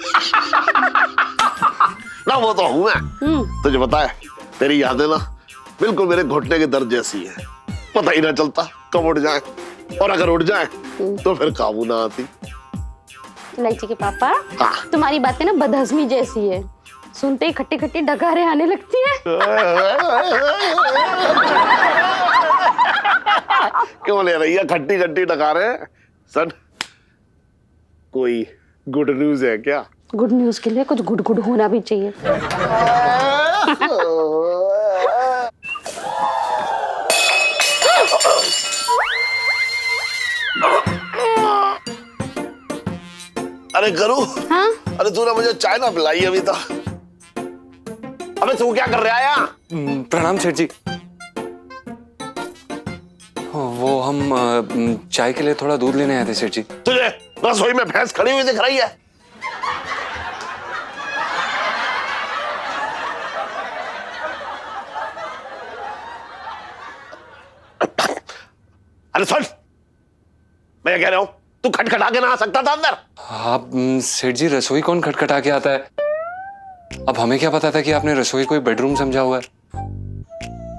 ना वो तो हूं मैं। तुझे पता है, तेरी यादें ना बिल्कुल मेरे घुटने के दर्द जैसी है। पता ही ना चलता कब उठ जाए, और अगर उठ जाए तो फिर काबू ना आती। लाची के पापा, हाँ। तुम्हारी बातें ना बदहजमी जैसी है। सुनते ही खट्टी खट्टी डकारें आने लगती है। क्यों ले रही है खट्टी खट्टी डकारें? सन, कोई गुड न्यूज है क्या? गुड न्यूज के लिए कुछ गुड गुड होना भी चाहिए। अरे करू, हाँ? अरे तूने मुझे चाय ना पिलाई अभी तक। अबे तू क्या कर रहा है यहाँ? प्रणाम सेठ जी। वो हम चाय के लिए थोड़ा दूध लेने आए थे सेठ जी। तुझे रसोई में भैंस खड़ी हुई दिख रही है? अरे सुन, मैं ये कह रहा हूं, तू खटखटा के ना आ सकता था अंदर? आप सेठ जी, रसोई कौन खटखटा के आता है? अब हमें क्या पता था कि आपने रसोई कोई बेडरूम समझा हुआ है।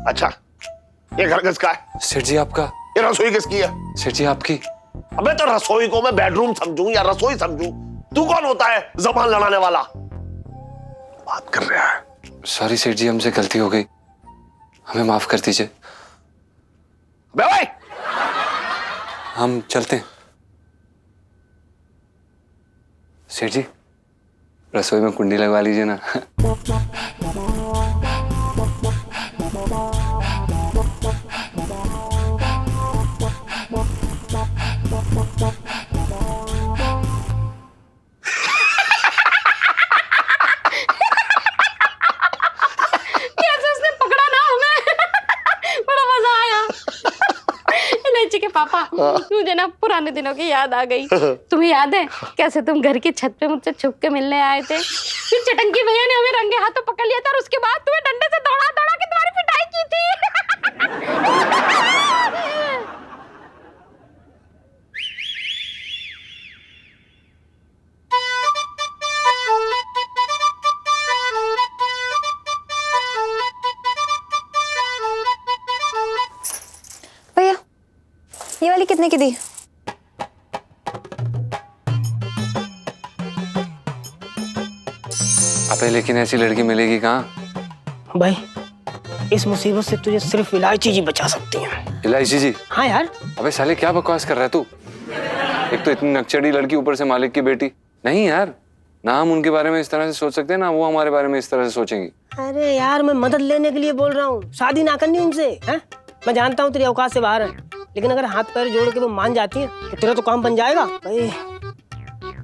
अच्छा, ये घर किसका है? सेठ जी आपका। ये रसोई किसकी है? सेठ जी आपकी। अबे तो रसोई को मैं बेडरूम समझूं या रसोई समझूं? तू कौन होता है जबान लड़ाने वाला? बात कर रहा है। सॉरी सेठ जी, हमसे गलती हो गई, हमें माफ कर दीजिए। बे भाई, हम चलते हैं। सेठ जी रसोई में कुंडी लगवा लीजिए ना। कैसे उसने पकड़ा ना हमें। बड़ा मजा आया। इलायची के पापा, मुझे ना पुराने दिनों की याद आ गई। तुम्हें याद है कैसे तुम घर की छत पे मुझसे छुप के मिलने आए थे? फिर चटंकी भैया ने हमें रंगे हाथों पकड़ लिया था और उसके बाद तुम्हें डंडे से दौड़ा दौड़ा के तुम्हारी पिटाई की थी। भैया ये वाली कितने की दी? अबे लेकिन ऐसी लड़की मिलेगी कहाँ? भाई इस मुसीबत से तुझे सिर्फ इलायची जी बचा सकती हैं। इलायची जी? हाँ यार। अबे साले क्या बकवास कर रहा है तू? एक तो इतनी नकचड़ी लड़की, ऊपर से मालिक की बेटी। नहीं यार, ना हम उनके बारे में इस तरह से सोच सकते हैं, ना वो हमारे बारे में इस तरह से सोचेंगी। अरे यार मैं मदद लेने के लिए बोल रहा हूँ, शादी ना करनी उनसे। हैं? मैं जानता हूँ तेरी औकात से बाहर है, लेकिन अगर हाथ पैर जोड़ के वो मान जाती है तो तेरा तो काम बन जाएगा। भाई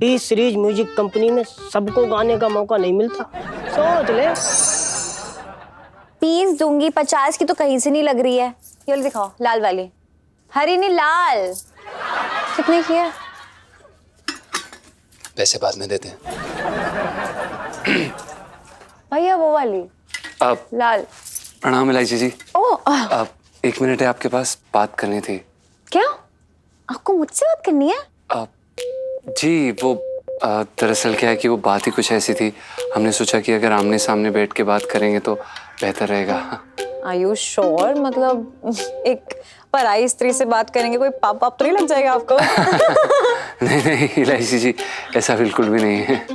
इस सीरीज म्यूजिक कंपनी में सबको गाने का मौका नहीं मिलता, सोच ले। 20 दूंगी, 50 की तो कहीं से नहीं लग रही है। ये वाली दिखाओ, लाल वाली। हरी नहीं, लाल। कितने की है? पैसे बाद में देते हैं। भैया वो वाली अब लाल। प्रणाम इलायची जी। अब 1 मिनट है आपके पास, बात करनी थी। क्या आपको मुझसे बात करनी है? जी वो दरअसल क्या है कि वो बात ही कुछ ऐसी थी, हमने सोचा कि अगर आमने सामने बैठ के बात करेंगे तो बेहतर रहेगा। Are you sure? मतलब एक पराई स्त्री से बात करेंगे, कोई पाप तो नहीं लग जाएगा आपको? नहीं नहीं इलायची जी, ऐसा बिल्कुल भी नहीं है।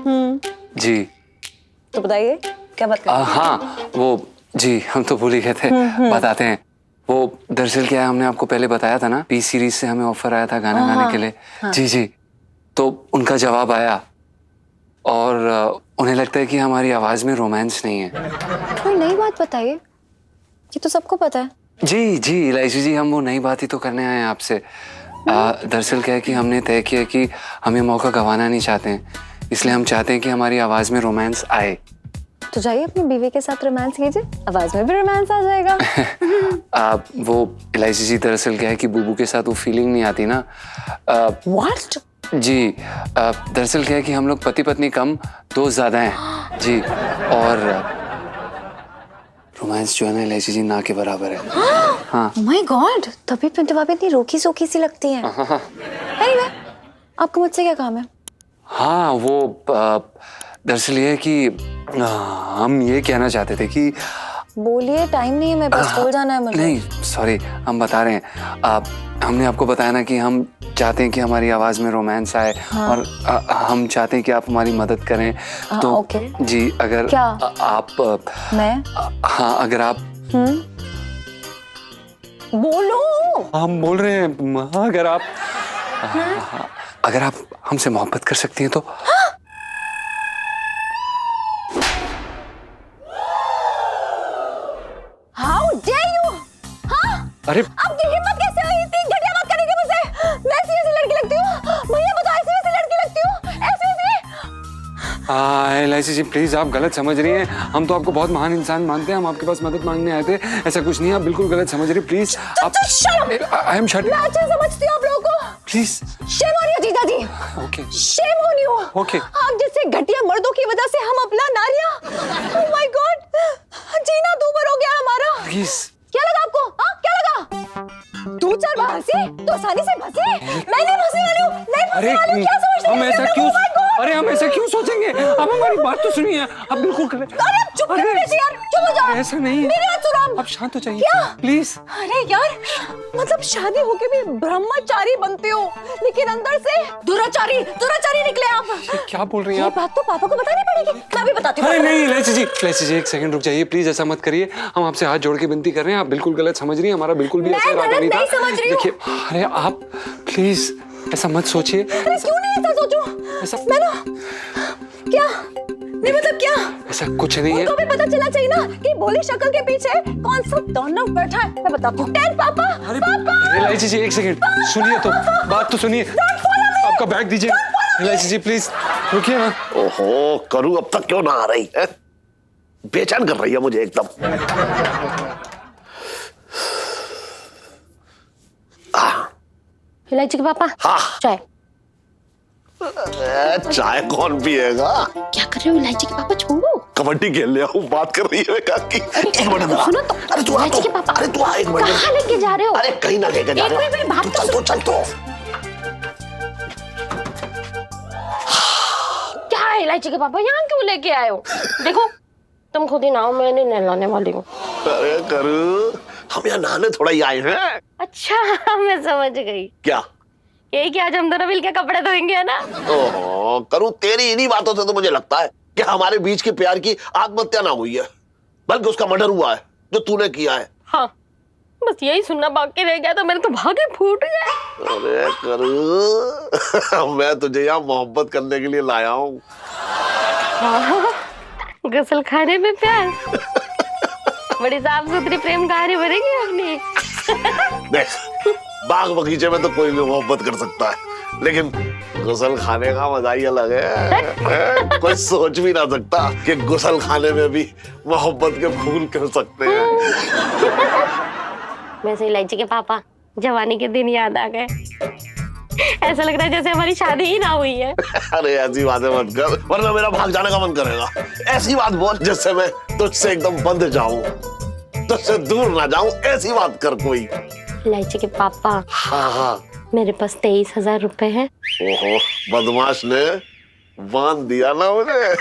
जी तो बताइए क्या बात करें? हाँ वो जी, हम तो भूल ही गए थे, बताते हैं। वो दरअसल क्या है, हमने आपको पहले बताया था ना, पी सीरीज से हमें ऑफर आया था गाना गाने के लिए। जी जी, तो उनका जवाब आया और उन्हें लगता है कि हमारी आवाज में रोमांस नहीं है। कोई नई बात बताइए, ये तो सबको पता है। जी जी इलायची जी, हम वो नई बात ही तो करने आए हैं आपसे। दरअसल क्या है कि हमने तय किया कि हम ये मौका गंवाना नहीं चाहते हैं, इसलिए हम चाहते हैं कि हमारी आवाज में रोमांस आए। तो जाइए अपनी बीवी के साथ रोमांस कीजिए, आवाज में भी रोमांस आ जाएगा। वो इलायची जी, दरअसल क्या है कि बुबू के साथ वो फीलिंग नहीं आती ना। What? जी दरअसल क्या है कि हम लोग पति पत्नी कम, दोस्त ज्यादा हैं। जी, और रोमांस जो है ना इलायची जी, ना के बराबर है। हाँ। Oh my God, तभी पिंटू भाभी इतनी रोकी सोकी सी लगती हैं। Anyway, आपको मुझसे क्या काम है? हाँ वो दरअसल ये है कि हम ये कहना चाहते थे कि बोलिए, टाइम नहीं है, मैं बस स्कूल जाना है मुझे। नहीं सॉरी, हम बता रहे हैं। हमने आपको बताया ना कि हम चाहते हैं कि हमारी आवाज में रोमांस आए। हाँ। और हम चाहते हैं कि आप हमारी मदद करें। तो ओके। जी अगर क्या? आप मैं? हाँ अगर आप बोलो। हम बोल रहे हैं, अगर आप हमसे मोहब्बत कर सकती हैं तो। How dare you? हाँ? अरे आपकी हिम्मत कैसे हुई इतनी घटिया बात करने की मुझसे? मैं ऐसी वैसी लड़की लगती हूँ? भैया बताओ, ऐसी वैसी लड़की लगती हूँ? ऐसी वैसी? एलआईसी जी प्लीज, आप गलत समझ रही हैं। हम तो आपको बहुत महान इंसान मानते हैं, हम आपके पास मदद मांगने आए थे, ऐसा कुछ नहीं है, आप बिल्कुल गलत समझ रही। प्लीज आप। I am shut. मैं अच्छा समझती हूँ आप लोगों को। प्लीज। Shame on you, जीजा जी। Okay. Shame on you। Okay. आप जैसे घटिया मर्दों की वजह से हम अपना नारियां, oh my God, जीना दूभर हो गया हमारा। प्लीज। क्या लगा आपको? हाँ क्या लगा? 2-4 बार हंसी तो आसानी से फंसी? मैं नहीं फंसी वाली हूँ, नहीं फंसी वाली हूँ। क्या समझते हैं? हम ऐसा क्यों? Oh my God। अरे हम ऐसा क्यों सोचेंगे? अब हमारी बात तो सुनिए, अब बिल्कुल अरे आप चुप क्यों बैठे यार? चुप हो जाओ। ऐसा नहीं है। मेरी बात सुनो, आप शांत हो जाइए प्लीज। अरे यार, मतलब शादी होके भी ब्रह्मचारी बनते हो, लेकिन अंदर से दुराचारी निकले आप। क्या बोल रही हैं ये आप? बात तो पापा को बतानी पड़ेगी। मैं भी बताती हूँ। अरे नहीं इलायची जी एक सेकंड रुक जाइए प्लीज, ऐसा मत करिए। हम आपसे हाथ जोड़ के विनती कर रहे हैं, आप बिल्कुल गलत समझ रही हैं, हमारा बिल्कुल भी मैं ऐसा इरादा नहीं था। गलत नहीं समझ रही हूँ। देखिए अरे आप प्लीज ऐसा मत सोचिए। अरे क्यों नहीं ऐसा सोचूं? ऐसा मैं ना क्या नहीं, मतलब क्या? ऐसा कुछ नहीं है। उनको भी पता चलना चाहिए ना कि भोली शक्ल के पीछे कौन सा दानव बैठा है। मैं बताती हूँ। पापा, अरे पापा, इलायची जी एक सेकंड सुनिए तो, बात तो सुनिए। आपका बैग दीजिए इलायची जी प्लीज, रुकिए ना। ओहो करूँ अब तक क्यों ना आ रही है, बेचैन कर रही है मुझे एकदम। इलायची के पापा हाँ चाय। चाय कौन पिएगा? क्या कर रहे हो इलायची के पापा, छोड़ो। कबड्डी खेल रहा हूँ, बात कर रही है काकी। एक मिनट जरा। सुनो तो। अरे तू आ इलायची के तो। पापा अरे तू आ एक मिनट। कहाँ लेके जा रहे हो? अरे कहीं ना लेके जा एक रहा मिनट बात हूँ। तो चल तो क्या है इलायची के पापा, यहाँ क्यों लेके आए हो? देखो तुम खुद ही नहाओ, मैं नहीं नहलाने वाली हूँ। अरे करू, हम यहाँ नहाने थोड़ा ही आए हैं। अच्छा मैं समझ गई, क्या? यही कि आज हम दोनों मिलके कपड़े धोएंगे, है ना? ओहो करू, तेरी इन्हीं बातों से तो मुझे लगता है कि हमारे बीच के प्यार की आत्महत्या ना हुई है, बल्कि उसका मर्डर हुआ है जो तूने किया है। हाँ बस यही सुनना बाकी रह गया, तो मेरे तो भागे फूट गए। अरे करू, मैं तुझे यहाँ मोहब्बत करने के लिए लाया हूँ। गसल खाने में प्यार, बड़ी साफ सुथरी प्रेम कहानी बनेगी अपनी। देख, बाग बगीचे में तो कोई भी मोहब्बत कर सकता है, लेकिन गुसल खाने का मजा ही अलग है। कोई सोच भी ना सकता कि गुसल खाने में भी मोहब्बत के फूल कर सकते हैं। वैसे इलायची के पापा जवानी के दिन याद आ गए, ऐसा लग रहा है जैसे हमारी शादी ही ना हुई है। अरे ऐसी बातें मत कर, वरना मेरा भाग जाने का मन करेगा। ऐसी बात बोल जिससे मैं तुझसे एकदम बंध जाऊं, तुझसे दूर ना जाऊं, ऐसी बात कर कोई। इलायची के पापा हाँ मेरे पास 23,000 रुपए हैं। ओहो बदमाश ने बांध दिया ना मुझे।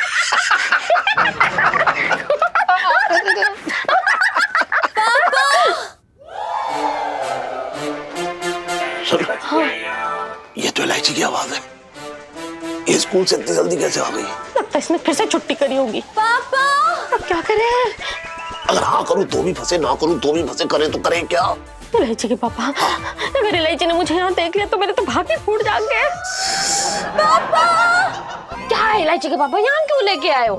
सुन, ये तो इलायची की आवाज है। ये स्कूल से इतनी जल्दी कैसे आ गई? लगता है इसने फिर से छुट्टी करी होगी। पापा अब क्या करें? अगर हाँ करूँ तो भी फंसे, ना करूँ तो भी फंसे, करें तो करें क्या? इलायची के पापा, अगर इलायची ने मुझे यहाँ देख लिया तो मेरे तो भागे फूट जाएंगे। पापा क्या है इलायची के पापा, यहाँ क्यों लेके आए हो?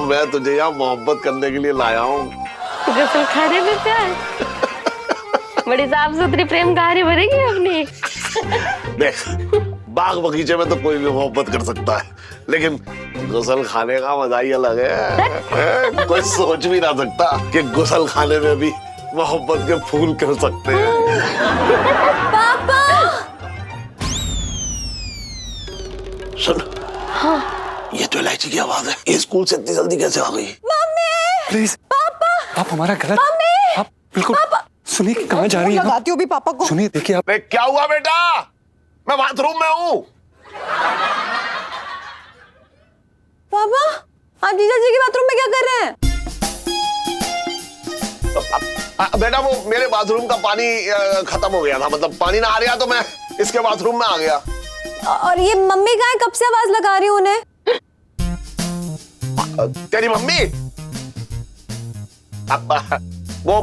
मैं तुझे यहाँ मोहब्बत करने के लिए लाया हूँ। गसल खाने में प्यार, बड़ी साफ सुथरी प्रेम कहानी बनेगी अपनी। देख, बाग बगीचे में तो कोई भी मोहब्बत कर सकता है, लेकिन गुसल खाने का मजा ही अलग है। कोई सोच भी ना सकता कि गुसल खाने में भी मोहब्बत के फूल कर सकते हैं। पापा सुन, ये तो इलायची की आवाज है। ये स्कूल से इतनी जल्दी कैसे आ गई? प्लीज पापा, आप हमारा गलत, आप बिल्कुल सुनिए कहाँ जा रही हैं? लगाती हूँ भी पापा को। सुनिए देखिए आप। क्या हुआ बेटा? मैं बाथरूम में हूँ। पापा आप जीजा जी के बाथरूम में क्या कर रहे हैं? बेटा वो मेरे बाथरूम का पानी खत्म हो गया था, मतलब पानी ना आ रहा तो मैं इसके बाथरूम में आ गया। और ये मम्मी कहाँ है? कब से आवाज लगा रही हूँ उन्हें? तेरी मम्मी वो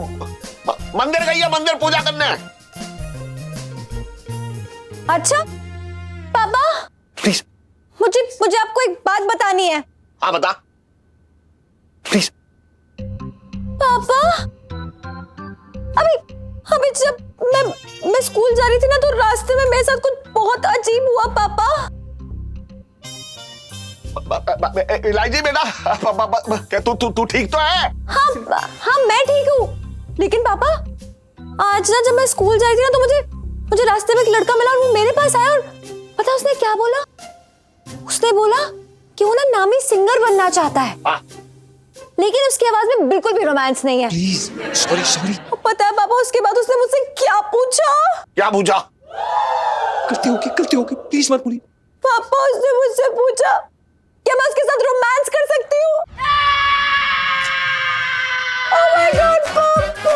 मंदिर गई है, मंदिर पूजा करने। अच्छा पापा प्लीज मुझे आपको एक बात बतानी है। हाँ बता। प्लीज पापा अभी जब मैं स्कूल जा रही थी ना, तो रास्ते में मेरे साथ कुछ बहुत अजीब हुआ पापा। इलायची बेटा, क्या तू ठीक तो है? हाँ मैं ठीक हूँ, लेकिन पापा आज ना जब मैं स्कूल जा रही थी ना, तो मुझे रास्ते में एक लड़का मिला और वो मेरे पास आया और पता उसने क्या बोला? उसने बोला कि वो ना नामी सिंगर बनना चाहता है, लेकिन उसकी आवाज में बिल्कुल भी रोमांस नहीं है। Please sorry. पता है पापा उसके बाद उसने मुझसे क्या पूछा? क्या पूछा? करती होगी प्लीज मत बोलिए। पापा उसने मुझसे पूछा क्या मैं उसके साथ रोमांस कर सकती हूँ? Oh my God, पापा!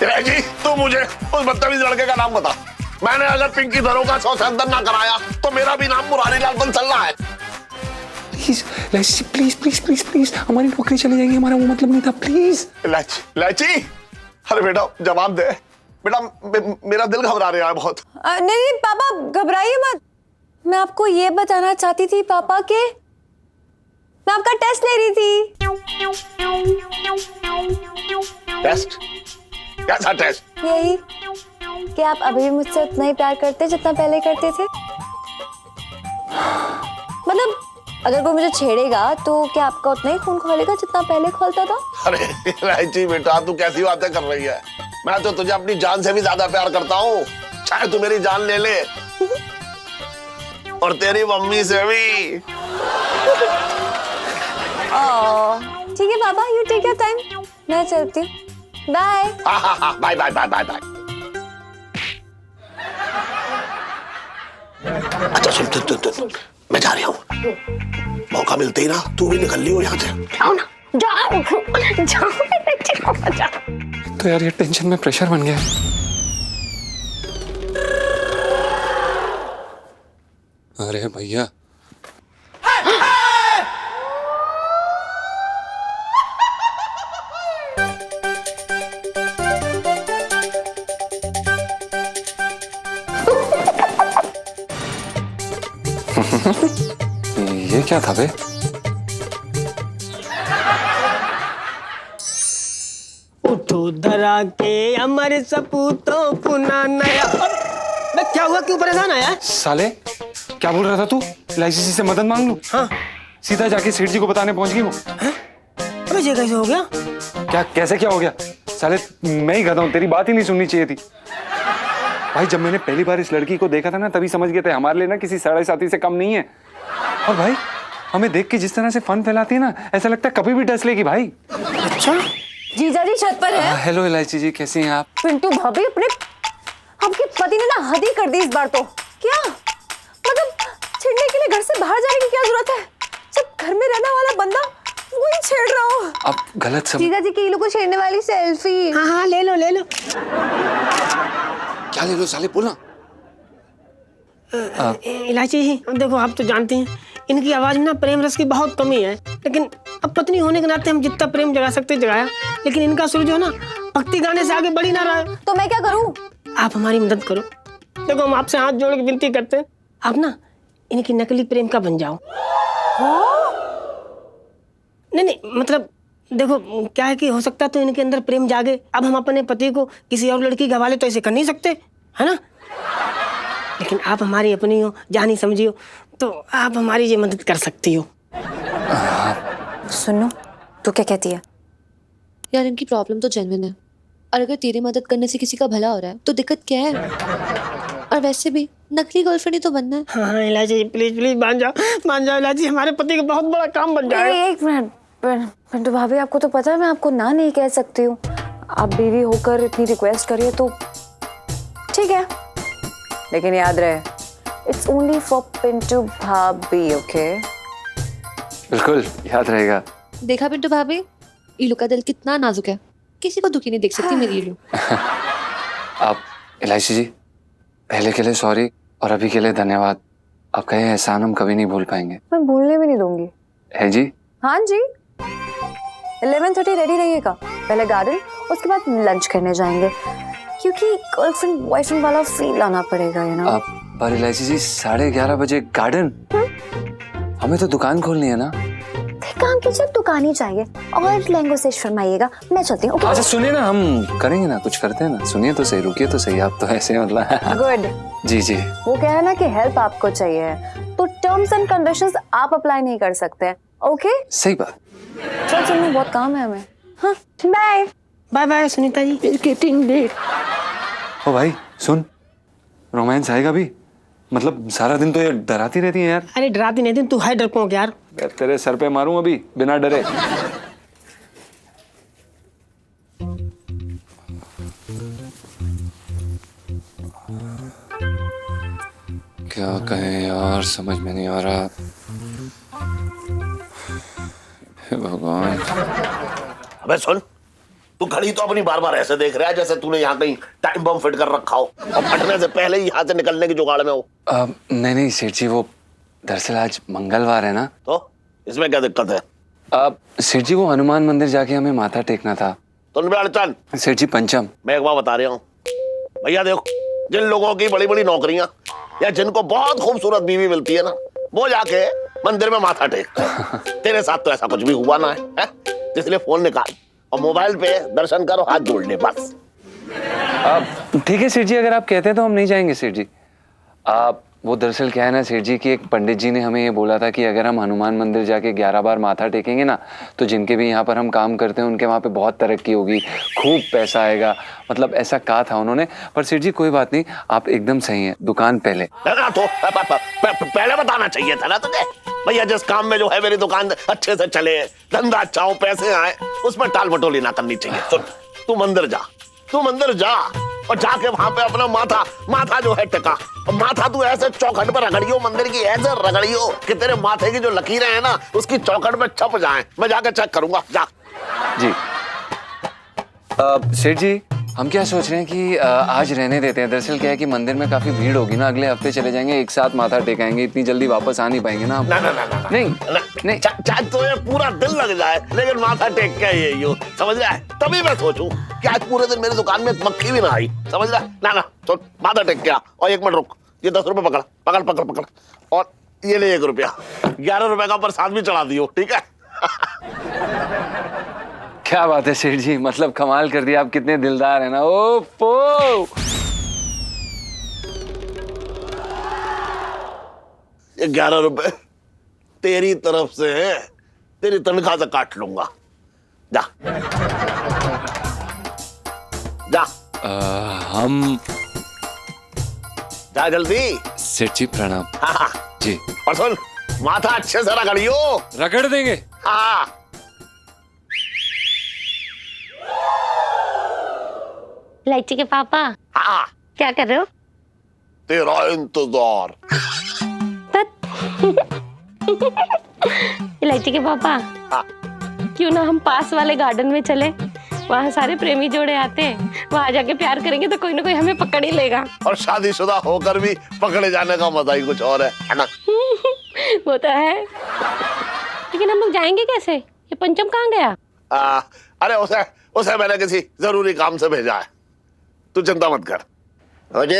जी तू मुझे उस बदतमीज लड़के का नाम बता। मैंने अगर पिंकी दरों का 100 से अंदर ना कराया तो मेरा भी नाम मुरारी लाल बन चल रहा है। प्लीज इलायची, प्लीज प्लीज प्लीज प्लीज, हमारी नौकरी चली जाएगी, हमारा वो मतलब नहीं था, प्लीज। इलायची, अरे बेटा जवाब दे बेटा, मेरा दिल घबरा रहा है बहुत। नहीं पापा घबराइए मत। मैं आपको ये बताना चाहती थी पापा के मैं आपका टेस्ट ले रही थी। टेस्ट? कैसा टेस्ट? यही कि आप अभी भी मुझसे उतना ही प्यार करते जितना पहले करते थे। मतलब अगर कोई मुझे छेड़ेगा तो क्या आपका उतना ही खून खोलेगा जितना पहले खोलता था? अरे इलायची बेटा तू कैसी बातें कर रही है? मैं तो तुझे अपनी जान से भी ज्यादा प्यार करता हूँ, चाहे तू मेरी जान ले ले और तेरी मम्मी से भी। ठीक है पापा, यू टेक योर टाइम, मैं चलती हूँ। Bye. Bye bye bye bye bye. अच्छा सुन, मैं जा रहा हूँ, मौका मिलते ही ना तू भी निकल ली हो यहाँ से। जाओ ना, जाओ तो यार ये टेंशन में प्रेशर बन गया। अरे भैया ये क्या था बे? उठो धरा के अमर सपूतों पुना नया। मैं क्या हुआ, क्यों परेशान आया? साले क्या बोल रहा था तू? इलायची से मदद मांग लूं? हाँ। सीधा जाके सेठ जी को बताने पहुंच गई वो। अबे ये कैसे हो गया? क्या कैसे क्या हो गया? साले मैं ही गधा हूं, तेरी बात ही नहीं सुननी चाहिए थी। भाई जब मैंने पहली बार इस लड़की को देखा था ना तभी समझ गए थे हमारे लिए ना किसी साढ़े साथी से कम नहीं है। और भाई हमें देख के जिस तरह से फन फैलाती है ना, ऐसा लगता है कभी भी डस लेगी भाई। अच्छा जीजा जी छत पर है। हेलो इलायची जी, कैसी हैं आप? पिंटू भाभी आपके पति ने ना हद ही कर दी इस बार तो। क्या मतलब छेड़ने के लिए घर से बाहर जाने की क्या जरूरत है? जब घर में रहने वाला बंदा वही छेड़ रहा हो। आप गलत सब। जीजा जी कीलू को छेड़ने वाली सेल्फी। हाँ हाँ ले लो ले लो। क्या ले लो साले, बोलना। इलायची जी देखो, आप तो जानते हैं इनकी आवाज में ना प्रेम रस की बहुत कमी है, लेकिन अब पत्नी होने के नाते हम जितना प्रेम जगा सकते जगाया, लेकिन इनका सुर जो है ना भक्ति गाने से आगे बढ़ ही ना रहा है। तो मैं क्या करूं? आप हमारी मदद करो। देखो हम आपसे हाथ जोड़ के विनती करते हैं, आप ना इनकी नकली प्रेम का बन जाओ। नहीं मतलब देखो क्या है कि हो सकता है तो इनके अंदर प्रेम जागे। अब हम अपने पति को किसी और लड़की के हवाले तो ऐसे कर नहीं सकते, है ना? लेकिन आप हमारी अपनी हो, जानी समझी हो, तो आप हमारी ये मदद कर सकती हो। सुनो, तू क्या कहती है? यार इनकी प्रॉब्लम तो जेन्युइन है, और अगर तेरी मदद करने से किसी का भला हो रहा है तो दिक्कत क्या है? और वैसे भी नकली गर्लफ्रेंड ही तो बनना है। हाँ इलायची प्लीज प्लीज मान जाओ इलायची, हमारे पति का बहुत बड़ा काम बन जाएगा। एक मिनट पिंटू भाभी, आपको तो पता है मैं आपको ना नहीं कह सकती हूँ। आप बीवी होकर इतनी रिक्वेस्ट करिए तो ठीक है, लेकिन याद रहे इट्स ओनली फॉर पिंटू भाभी, ओके? बिल्कुल याद रहेगा। देखा पिंटू भाभी, इलू का दिल कितना नाजुक है, किसी को दुखी नहीं देख सकती मेरी इलू। आप इलायची जी पहले के लिए सॉरी और अभी के लिए धन्यवाद। आपका ये एहसान हम कभी नहीं भूल पाएंगे। मैं भूलने भी नहीं दूंगी। है जी? हाँ जी। 11:30 रेडी रहिएगा, पहले गार्डन, उसके बाद लंच करने जाएंगे, क्योंकि गर्लफ्रेंड बॉयफ्रेंड वाला फील आना पड़ेगा, यू नो। आप पर इलायची जी 11:30 बजे गार्डन? हमें तो दुकान खोलनी है ना। काम कीजिए, दुकान ही चाहिए और लहंगों से शर्माइएगा। मैं चलती हूँ। अच्छा सुनिए ना, हम करेंगे ना, कुछ करते हैं ना। सुनिए तो सही, रुकिए तो सही। आप तो ऐसे मतलब। गुड। जी जी। वो कह रहा है ना कि हेल्प आपको चाहिए, तो टर्म्स एंड कंडीशंस आप अप्लाई नहीं कर सकते, ओके? सही बात। चल चल, बहुत काम है हमें। हाँ bye bye bye Sunita ji. Getting late. ओ भाई सुन, रोमांस आएगा भी? मतलब सारा दिन तो ये डराती रहती है यार। अरे डराती नहीं थी, तू है डरपोक यार। तेरे सर पे मारूं अभी बिना डरे। क्या कहें यार, समझ में नहीं आ रहा। हे भगवान। अबे सुन, तू घड़ी तो अपनी बार बार ऐसे देख रहा है जैसे तूने यहाँ कहीं टाइम बम फिट कर रखा हो और फटने से पहले ही यहाँ से निकलने की जुगाड़ में हो। नहीं नहीं सेठ जी, वो दरअसल आज मंगलवार है ना। तो इसमें क्या दिक्कत है? सेठ जी वो हनुमान मंदिर जाके हमें माथा टेकना था। सुन बे अड़चन, सेठ जी पंचम, मैं एक बार बता रहा हूँ भैया, देखो जिन लोगों की बड़ी बड़ी नौकरियां या जिनको बहुत खूबसूरत बीवी मिलती है ना, वो जाके मंदिर में माथा टेकते हैं। तेरे साथ तो ऐसा कुछ भी हुआ ना है? इसलिए फोन निकाल और मोबाइल पे दर्शन करो, हाथ जोड़ ले बस। ठीक है सेठ जी, अगर आप कहते हैं तो हम नहीं जाएंगे सेठ जी। वो दरअसल क्या है ना सेठ जी, कि एक पंडित जी ने हमें ये बोला था कि अगर हम हनुमान मंदिर जाके 11 बार माथा टेकेंगे ना, तो जिनके भी यहाँ पर हम काम करते हैं उनके वहाँ पे बहुत तरक्की होगी, खूब पैसा आएगा, मतलब ऐसा कहा था उन्होंने। पर सेठ जी कोई बात नहीं, आप एकदम सही हैं, दुकान पहले। तो पहले बताना चाहिए था ना तुझे भैया, जिस काम में जो है मेरी दुकान अच्छे से चले, धंधा अच्छा हो, पैसे आए, उसमें टाल मटोली ना करनी चाहिए। सुन, तू मंदिर जा और जाके वहां पे अपना माथा जो है टिका, और माथा तू ऐसे चौखट पर रगड़ियो, मंदिर की ऐसे रगड़ियो कि तेरे माथे की जो लकीरें हैं ना उसकी चौखट में छप जाएं। मैं जाके चेक करूंगा, जा। जी सेठ जी, हम क्या सोच रहे हैं कि आज रहने देते हैं। दरअसल क्या है कि मंदिर में काफी भीड़ होगी ना, अगले हफ्ते चले जाएंगे, एक साथ माथा टेकाएंगे, इतनी जल्दी वापस आ नहीं पाएंगे ना। नहीं चाहे तो ये पूरा दिन लग जाए लेकिन माथा टेक के ये यूं, समझ रहा है? तभी मैं सोचूं कि आज पूरे दिन मेरी दुकान में मक्खी भी ना आई, समझ रहा है? ना तो माथा टेक के आ। और 1 मिनट रुक, ये 10 रुपए पकड़ और ये ले 1 रुपया, 11 रुपए का प्रसाद भी चढ़ा दियो, ठीक है? क्या बात है सेठ जी, मतलब कमाल कर दिया, आप कितने दिलदार हैं ना। ओफो, ये 11 रुपए तेरी तरफ से है, तेरी तनख्वाह से काट लूंगा। जा जा, हम जा जल्दी। सेठ जी प्रणाम। हाँ जी, और सुन, माथा अच्छे से रगड़ियो। रगड़ देंगे। हाँ, इलायची के पापा हाँ, क्या कर रहे हो? तेरा इंतजार। इलायची के पापा, हाँ, क्यों ना हम पास वाले गार्डन में चले, वहाँ सारे प्रेमी जोड़े आते हैं, वहाँ जाके प्यार करेंगे तो कोई ना कोई हमें पकड़ ही लेगा। और शादीशुदा होकर भी पकड़े जाने का मजा ही कुछ और है ना? वो तो है, लेकिन हम लोग जाएंगे कैसे? ये पंचम कहाँ गया? अरे उसे मैंने किसी जरूरी काम से भेजा है, तू चिंता मत कर। ओ जी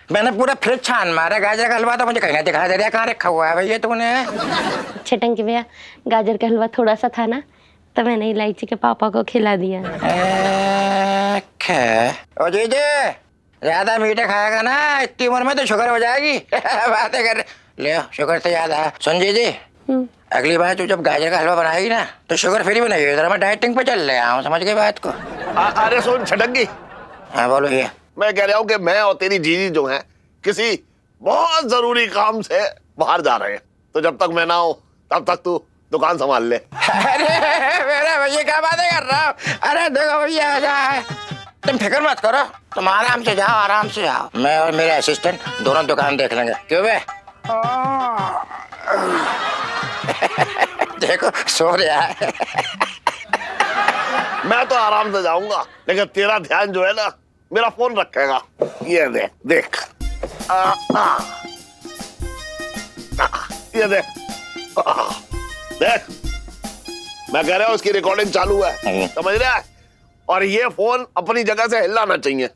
मैंने पूरा फ्रिज छान मारा, गाजर का हलवा तो मुझे कहीं ना दिखाई दे रहा है, कहाँ रखा हुआ है भैया तूने? छटंकी भैया, गाजर का हलवा थोड़ा सा था ना, तो मैंने इलायची के पापा को खिला दिया। ओ जी ज्यादा मीठा खाएगा ना इतनी उम्र में तो शुगर हो जाएगी। बातें कर ले, शुगर तो याद है। सुन जी अगली बार तू जब गाजर का हलवा बनाएगी ना तो शुगर फ्री बनाइए, जरा मैं डाइटिंग पे चल रहा हूँ, समझ गए बात को? अरे सुन छटंगी, हाँ बोलो ये। मैं कह रहा हूँ कि मैं और तेरी जीजी जो है किसी बहुत जरूरी काम से बाहर जा रहे हैं, तो जब तक मैं ना हूँ तब तक तू दुकान संभाल ले। अरे मेरा भैया क्या बातें कर रहा हूँ? अरे देखो भैया, तुम फिक्र मत करो, तुम आराम से जाओ, मैं और मेरे असिस्टेंट दोनों दुकान देख लेंगे, क्यों बे? देखो सो रहा है। मैं तो आराम से जाऊंगा, लेकिन तेरा ध्यान जो है ना मेरा फोन रखेगा। ये देख ये देख मैं कह रहा हूँ उसकी रिकॉर्डिंग चालू है, समझ रहा है? और ये फोन अपनी जगह से हिलाना चाहिए।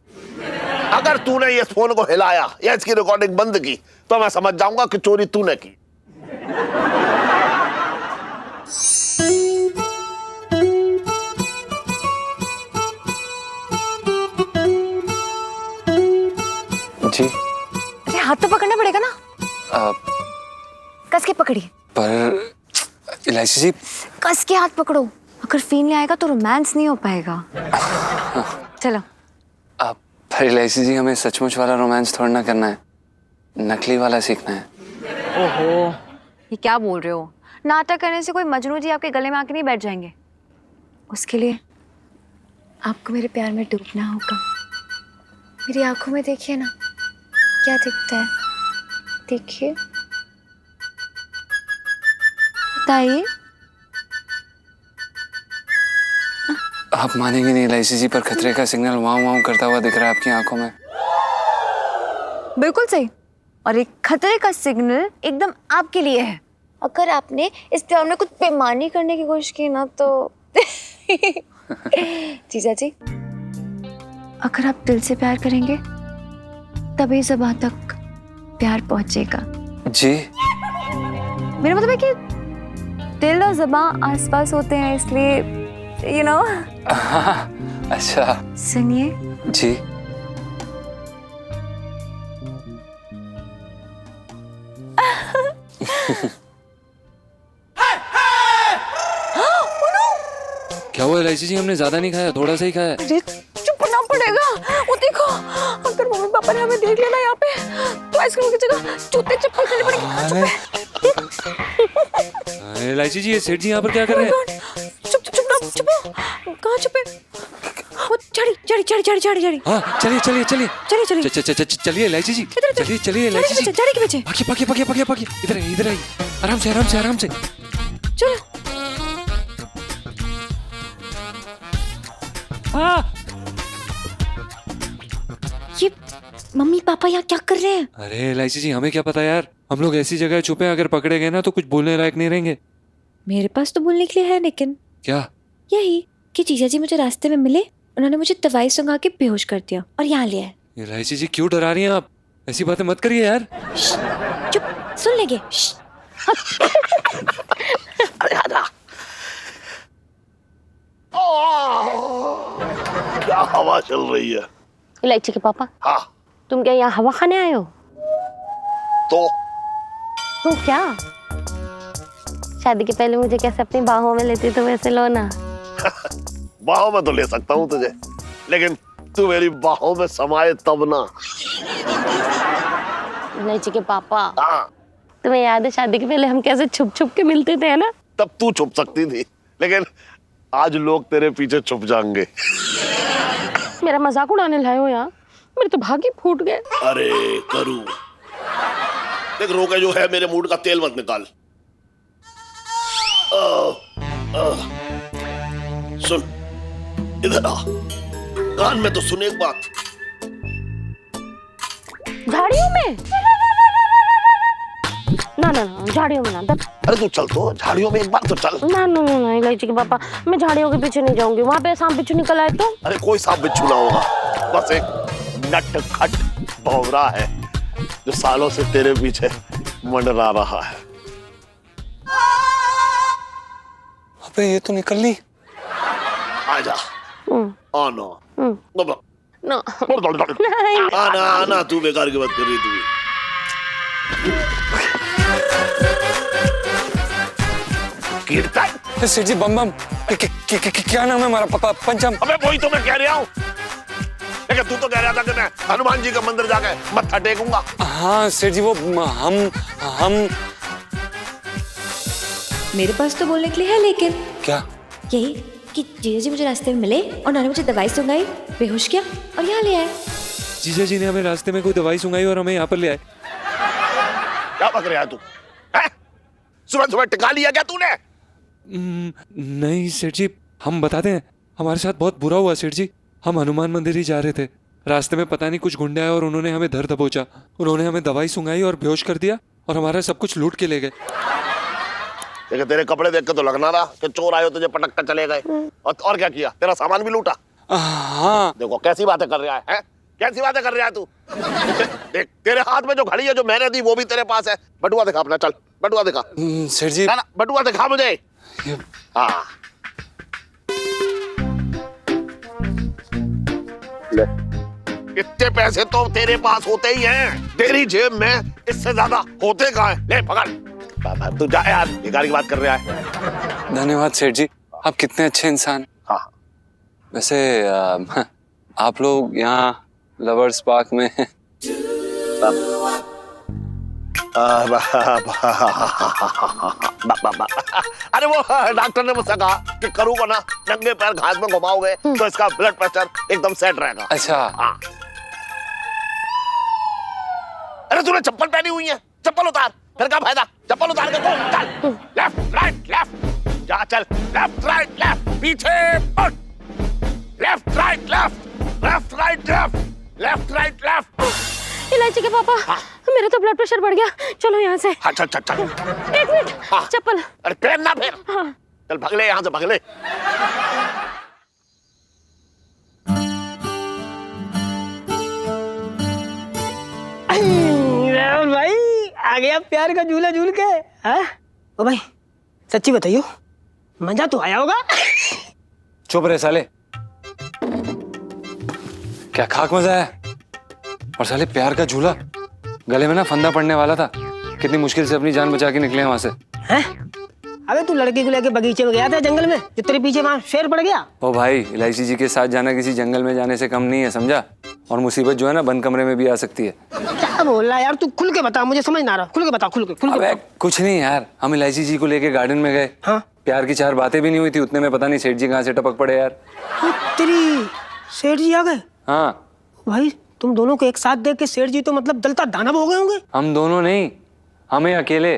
अगर तूने ये फोन को हिलाया या इसकी रिकॉर्डिंग बंद की तो मैं समझ जाऊंगा कि चोरी तूने की। जी, अरे हाथ तो पकड़ना पड़ेगा ना। कस के पकड़िए। पर इलायची जी, कस के हाथ पकड़ो, अगर फील नहीं आएगा तो रोमांस नहीं हो पाएगा। चलो। पर इलायची जी, हमें सचमुच वाला रोमांस थोड़ा ना करना है, नकली वाला सीखना है। ओहो, ये क्या बोल रहे हो? नाटक करने से कोई मजनू जी आपके गले में आके नहीं बैठ जाएंगे। उसके लिए आपको मेरे प्यार में डूबना होगा। मेरी आंखों में देखिए ना, क्या दिखता है? देखिए, बताइए। आप मानेंगे नहीं, एलआईसी जी पर खतरे का सिग्नल वाव वाव करता हुआ दिख रहा है आपकी आंखों में। बिल्कुल सही। और एक खतरे का सिग्नल एकदम आपके लिए है। अगर आपने इस प्यार में कुछ बेईमानी करने की कोशिश की ना तो जीजा जी, अगर आप दिल से प्यार करेंगे तभी ज़बां तक प्यार पहुंचेगा। जी मेरा मतलब है कि दिल और ज़बां आसपास होते हैं, इसलिए यू नो। अच्छा सुनिए। जी। क्या हुआ एलआईसी जी? हमने ज्यादा नहीं खाया, थोड़ा सा ही खाया। अरे चुप होना पड़ेगा। वो देखो, अगर मम्मी पापा ने हमें देख लिया ना यहाँ पे, तो आइसक्रीम की जगह जूते चप्पल खाने पड़ेंगे। एलआईसी जी, ये सेठ जी यहाँ पर क्या कर रहे हैं? चुप चुप चुप चुप। कहाँ छुपे? वो झाड़ी झाड़ी झाड़ी झाड़ी झाड़ी झाड़ी। हाँ चलिए चलिए चलिए चलिए चलिए चलिए एलआईसी जी, चलिए चलिए एलआईसी जी। झाड़ी के पीछे। भागिए भागिए भागिए भागिए भागिए, इधर आइए इधर आइए, आराम से आराम से आराम से। चलो। ये मम्मी पापा यहाँ क्या कर रहे हैं? अरे एलआईसी जी, हमें क्या पता यार, हम लोग ऐसी जगह छुपे हैं, अगर पकड़े गए ना तो कुछ बोलने लायक नहीं रहेंगे। मेरे पास तो बोलने के लिए है, लेकिन क्या? यही कि जीजा जी मुझे रास्ते में मिले, उन्होंने मुझे दवाई सुंघा के बेहोश कर दिया और यहाँ ले आए। एलआईसी जी, क्यों डरा रही हैं आप? ऐसी बातें मत करिए यार। चुप, सुन लेंगे। अरे आजा। क्या हवा चल रही है। इलायची के पापा, हाँ तुम क्या यहाँ हवा खाने आए हो? तो क्या शादी के पहले मुझे कैसे अपनी बाहों में लेती तो वैसे लो ना। बाहों में तो ले सकता हूँ तुझे, लेकिन तू मेरी बाहों में समाये तब ना। इलायची के पापा, हाँ तुम्हें याद है शादी के पहले हम कैसे छुप छुप के मिलते थे, है ना? तब तू छुप सकती थी, लेकिन आज लोग तेरे पीछे छुप जाएंगे। मेरा मजाक उड़ाने लाए हो यहाँ? मेरे तो भाग ही फूट गए। अरे करूं, देख रोके जो है, मेरे मूड का तेल मत निकाल। सुन, इधर आ, कान में तो सुन एक बात। झाड़ियों में ना ना ना, झाड़ियों में ना। अरे तू चल तो, झाड़ियों में एक बार तो चल। ना ना ना ना इलायची के पापा, मैं झाड़ियों के पीछे नहीं जाऊंगी। वहां पे सांप बिच्छू निकल आए तो? अरे कोई सांप बिच्छू ना होगा, बस एक नटखट भौरा है जो सालों से तेरे पीछे मंडरा रहा है। अबे ये तो निकल ली। आजा, आना, ना आना आना, तू बेकार की बात कर रही तू। कीर्तन, सेठ जी, बम बम, क्या नाम है हमारा? पंचम। अबे वही तो मैं कह रहा हूँ, लेकिन तू तो कह रहा था कि मैं हनुमान जी का मंदिर जाके मत्था टेकूंगा। हाँ सेठ जी, वो हम मेरे पास तो बोलने के लिए है, लेकिन क्या? यही कि जीजा जी मुझे रास्ते में मिले और उन्होंने मुझे दवाई सुंघाई, बेहोश किया और यहाँ ले आए। जीजा जी ने हमें रास्ते में कोई दवाई सुंघाई और हमें यहाँ पर ले आए। क्या बक रहा है तू? सुबह सुबह टिका लिया क्या तूने? नहीं सेठ जी, हम बताते हैं, हमारे साथ बहुत बुरा हुआ सेठ जी। हम हनुमान मंदिर ही जा रहे थे, रास्ते में पता नहीं कुछ गुंडे आए और उन्होंने हमें धर दबोचा। उन्होंने हमें दवाई सुंघाई और बेहोश कर दिया और हमारा सब कुछ लूट के ले गए। देखो तेरे कपड़े देख के तो लगना रहा कि चोर आए हो, तुझे पटक कर चले गए। और क्या किया? तेरा सामान भी लूटा? हाँ। देखो कैसी बातें कर रहा है? कैसी बातें कर रहा है तू? देख तेरे हाथ में जो घड़ी है जो मैंने दी वो भी तेरे पास है। बटुआ दिखा अपना, चल बटुआ दिखा। सेठ जी, ना बटुआ दिखा मुझे। हाँ ले, इतने पैसे तो तेरे पास होते ही हैं, तेरी जेब में इससे ज्यादा होते कहाँ हैं? ले पकड़, तू जा यार, बेकार की बात कर रहा है। धन्यवाद सेठ जी, आप कितने अच्छे इंसान। हाँ वैसे आप लोग यहाँ लवर्स पार्क में अरे वो डॉक्टर ने मुझसे कहा कि करू को ना नंगे पैर घास में घुमाओगे तो इसका ब्लड प्रेशर एकदम सेट रहेगा। अच्छा। हाँ। अरे तूने चप्पल पहनी हुई है, चप्पल उतार, फिर क्या फायदा? चप्पल उतार के घूम, चल लेफ्ट राइट लेफ्ट, जा चल लेफ्ट राइट लेफ्ट, पीछे मुड़ left right left left right left left right left. इलायची के पापा, मेरा तो ब्लड प्रेशर बढ़ गया, चलो यहाँ से। अच्छा अच्छा अच्छा। एक मिनट, हाँ। चप्पल। अरे पहन ना फिर। हाँ। चल भाग ले यहाँ से, भाग ले। राहुल भाई आ गया प्यार का झूला झूल के। हाँ? ओ भाई सच्ची बताइयो, मजा तो आया होगा। चुप रहे साले, क्या खाक मजा है। और साले प्यार का झूला, गले में ना फंदा पड़ने वाला था, कितनी मुश्किल से अपनी जान बचा के निकले हैं वहां से। हैं? अबे तू लड़की को लेके बगीचे में गया था जंगल में, जो तेरे पीछे वहां शेर पड़ गया। ओ भाई, इलायची जी के साथ जाना किसी जंगल में जाने से कम नहीं है, समझा। और मुसीबत जो है ना बंद कमरे में भी आ सकती है। क्या बोल रहा है यार, तू खुल के बता, मुझे समझ ना आ रहा। खुल के बता, खुल के अबे कुछ नहीं यार, हम इलायची जी को लेके गार्डन में गए। हाँ? प्यार की 4 बातें भी नहीं हुई थी, उतने में पता नहीं सेठ जी कहाँ से टपक पड़े यार। तेरी सेठ जी आ गए। हाँ भाई तुम दोनों को एक साथ देख के सेठ जी तो मतलब दलता दानव हो गए होंगे। हम दोनों नहीं, हमें अकेले।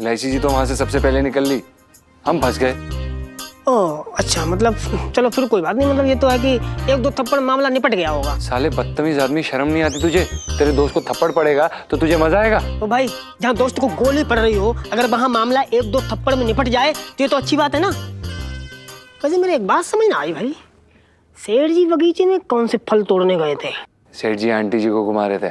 इलायची जी तो वहां से सबसे पहले निकल ली, हम फंस गए। ओह अच्छा, मतलब चलो फिर कोई बात नहीं, मतलब ये तो है कि 1-2 थप्पड़ मामला निपट गया होगा। साले बदतमीज आदमी, शर्म नहीं आती तुझे? तेरे दोस्त को थप्पड़ पड़ेगा तो तुझे मजा आएगा? तो भाई जहाँ दोस्त को गोली पड़ रही हो, अगर वहाँ मामला 1-2 थप्पड़ में निपट जाए तो ये तो अच्छी बात है ना। वैसे मेरे एक बात समझ ना आई भाई, सेठ जी बगीचे में कौन से फल तोड़ने गए थे? सेठ जी आंटी जी को घुमा रहे थे।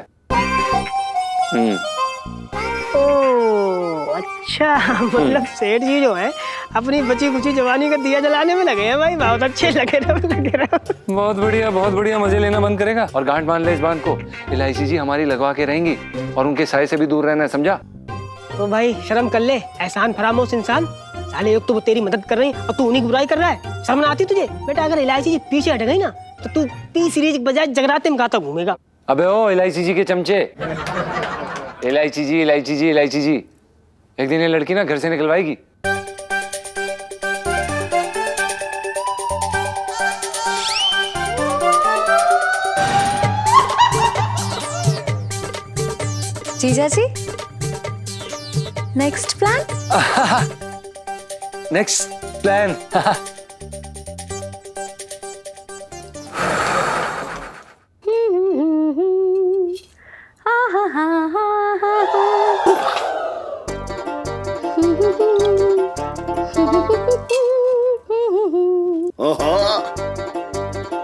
ओह अच्छा, मतलब सेठ जी जो है अपनी बची खुची जवानी का दिया जलाने में लगे हैं भाई। बहुत अच्छे लगे रहो। बहुत बढ़िया, मजे लेना बंद करेगा। और गांठ बांध ले इस बांध को, इलायची जी हमारी लगवा के रहेंगी और उनके साय से भी दूर रहना है, समझा। तो भाई शर्म कर ले, एहसान फरामोश इंसान। साले एक तो वो तेरी मदद कर रही और तू उन्हीं की बुराई कर रहा है। शर्म ना आती तुझे? बेटा अगर इलायची जी पीछे हट गई ना तो तू P सीरीज के बजाय जगराते में गाता घूमेगा। अबे ओ इलायची जी के चमचे, इलायची जी इलायची जी इलायची जी, एक दिन ये लड़की ना घर से निकलवाएगी। जीजा जी, नेक्स्ट प्लान? नेक्स्ट प्लान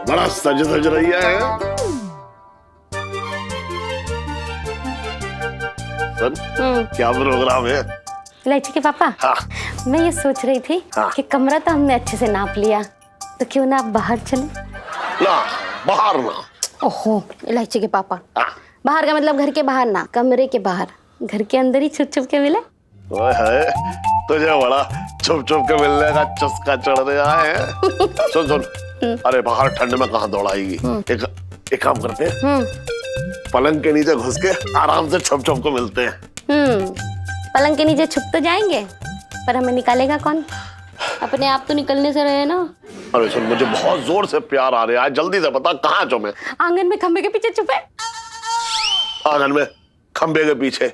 बड़ा सज धज रही है। क्या प्रोग्राम है? इलायची के पापा, हाँ। मैं ये सोच रही थी हाँ। कि कमरा तो हमने अच्छे से नाप लिया, तो क्यों ना आप बाहर चले? ना बाहर ना। ओहो इलायची के पापा, हाँ। बाहर का मतलब घर के बाहर ना, कमरे के बाहर। घर के अंदर ही छुप छुप के मिले। ओए है, तुझे बड़ा छुप छुप के मिलने का चस्का चढ़ रहा है। सुन सुन, अरे बाहर ठंड में कहाँ दौड़ाएगी। एक काम करते हैं, पलंग के नीचे घुस के आराम से छुप छुप को मिलते हैं। पलंग के नीचे छुप तो जाएंगे, पर हमें निकालेगा कौन? अपने आप तो निकलने से रहे ना। अरे सुन, मुझे बहुत जोर से प्यार आ रहा है, जल्दी से बता कहाँ छुपे? आंगन में खंबे के पीछे छुपे। आंगन में खंबे के पीछे?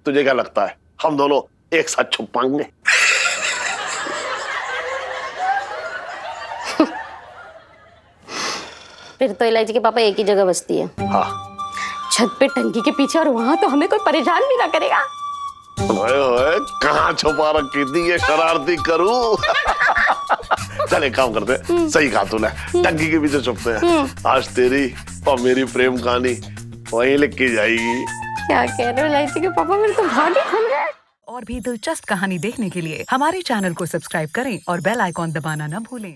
तुझे क्या लगता है हम दोनों एक साथ छुप पाएंगे? फिर तो इलायची के पापा एक ही जगह बसती है। हाँ। छत पे टंकी के पीछे, और वहां तो हमें कोई परेशान भी ना करेगा। ओए ओए, कहाँ छुपा रखी थी ये शरारती करूं? चल एक काम करते, सही कहा तूने, टंकी के पीछे छुपते हैं। आज तेरी और मेरी प्रेम कहानी वहीं लिख के जाएगी। क्या कह रहे हो इलायची के पापा, मेरे तो भाग ही खुल गए। और भी दिलचस्प कहानी देखने के लिए हमारे चैनल को सब्सक्राइब करें और बेल आइकॉन दबाना न भूलें।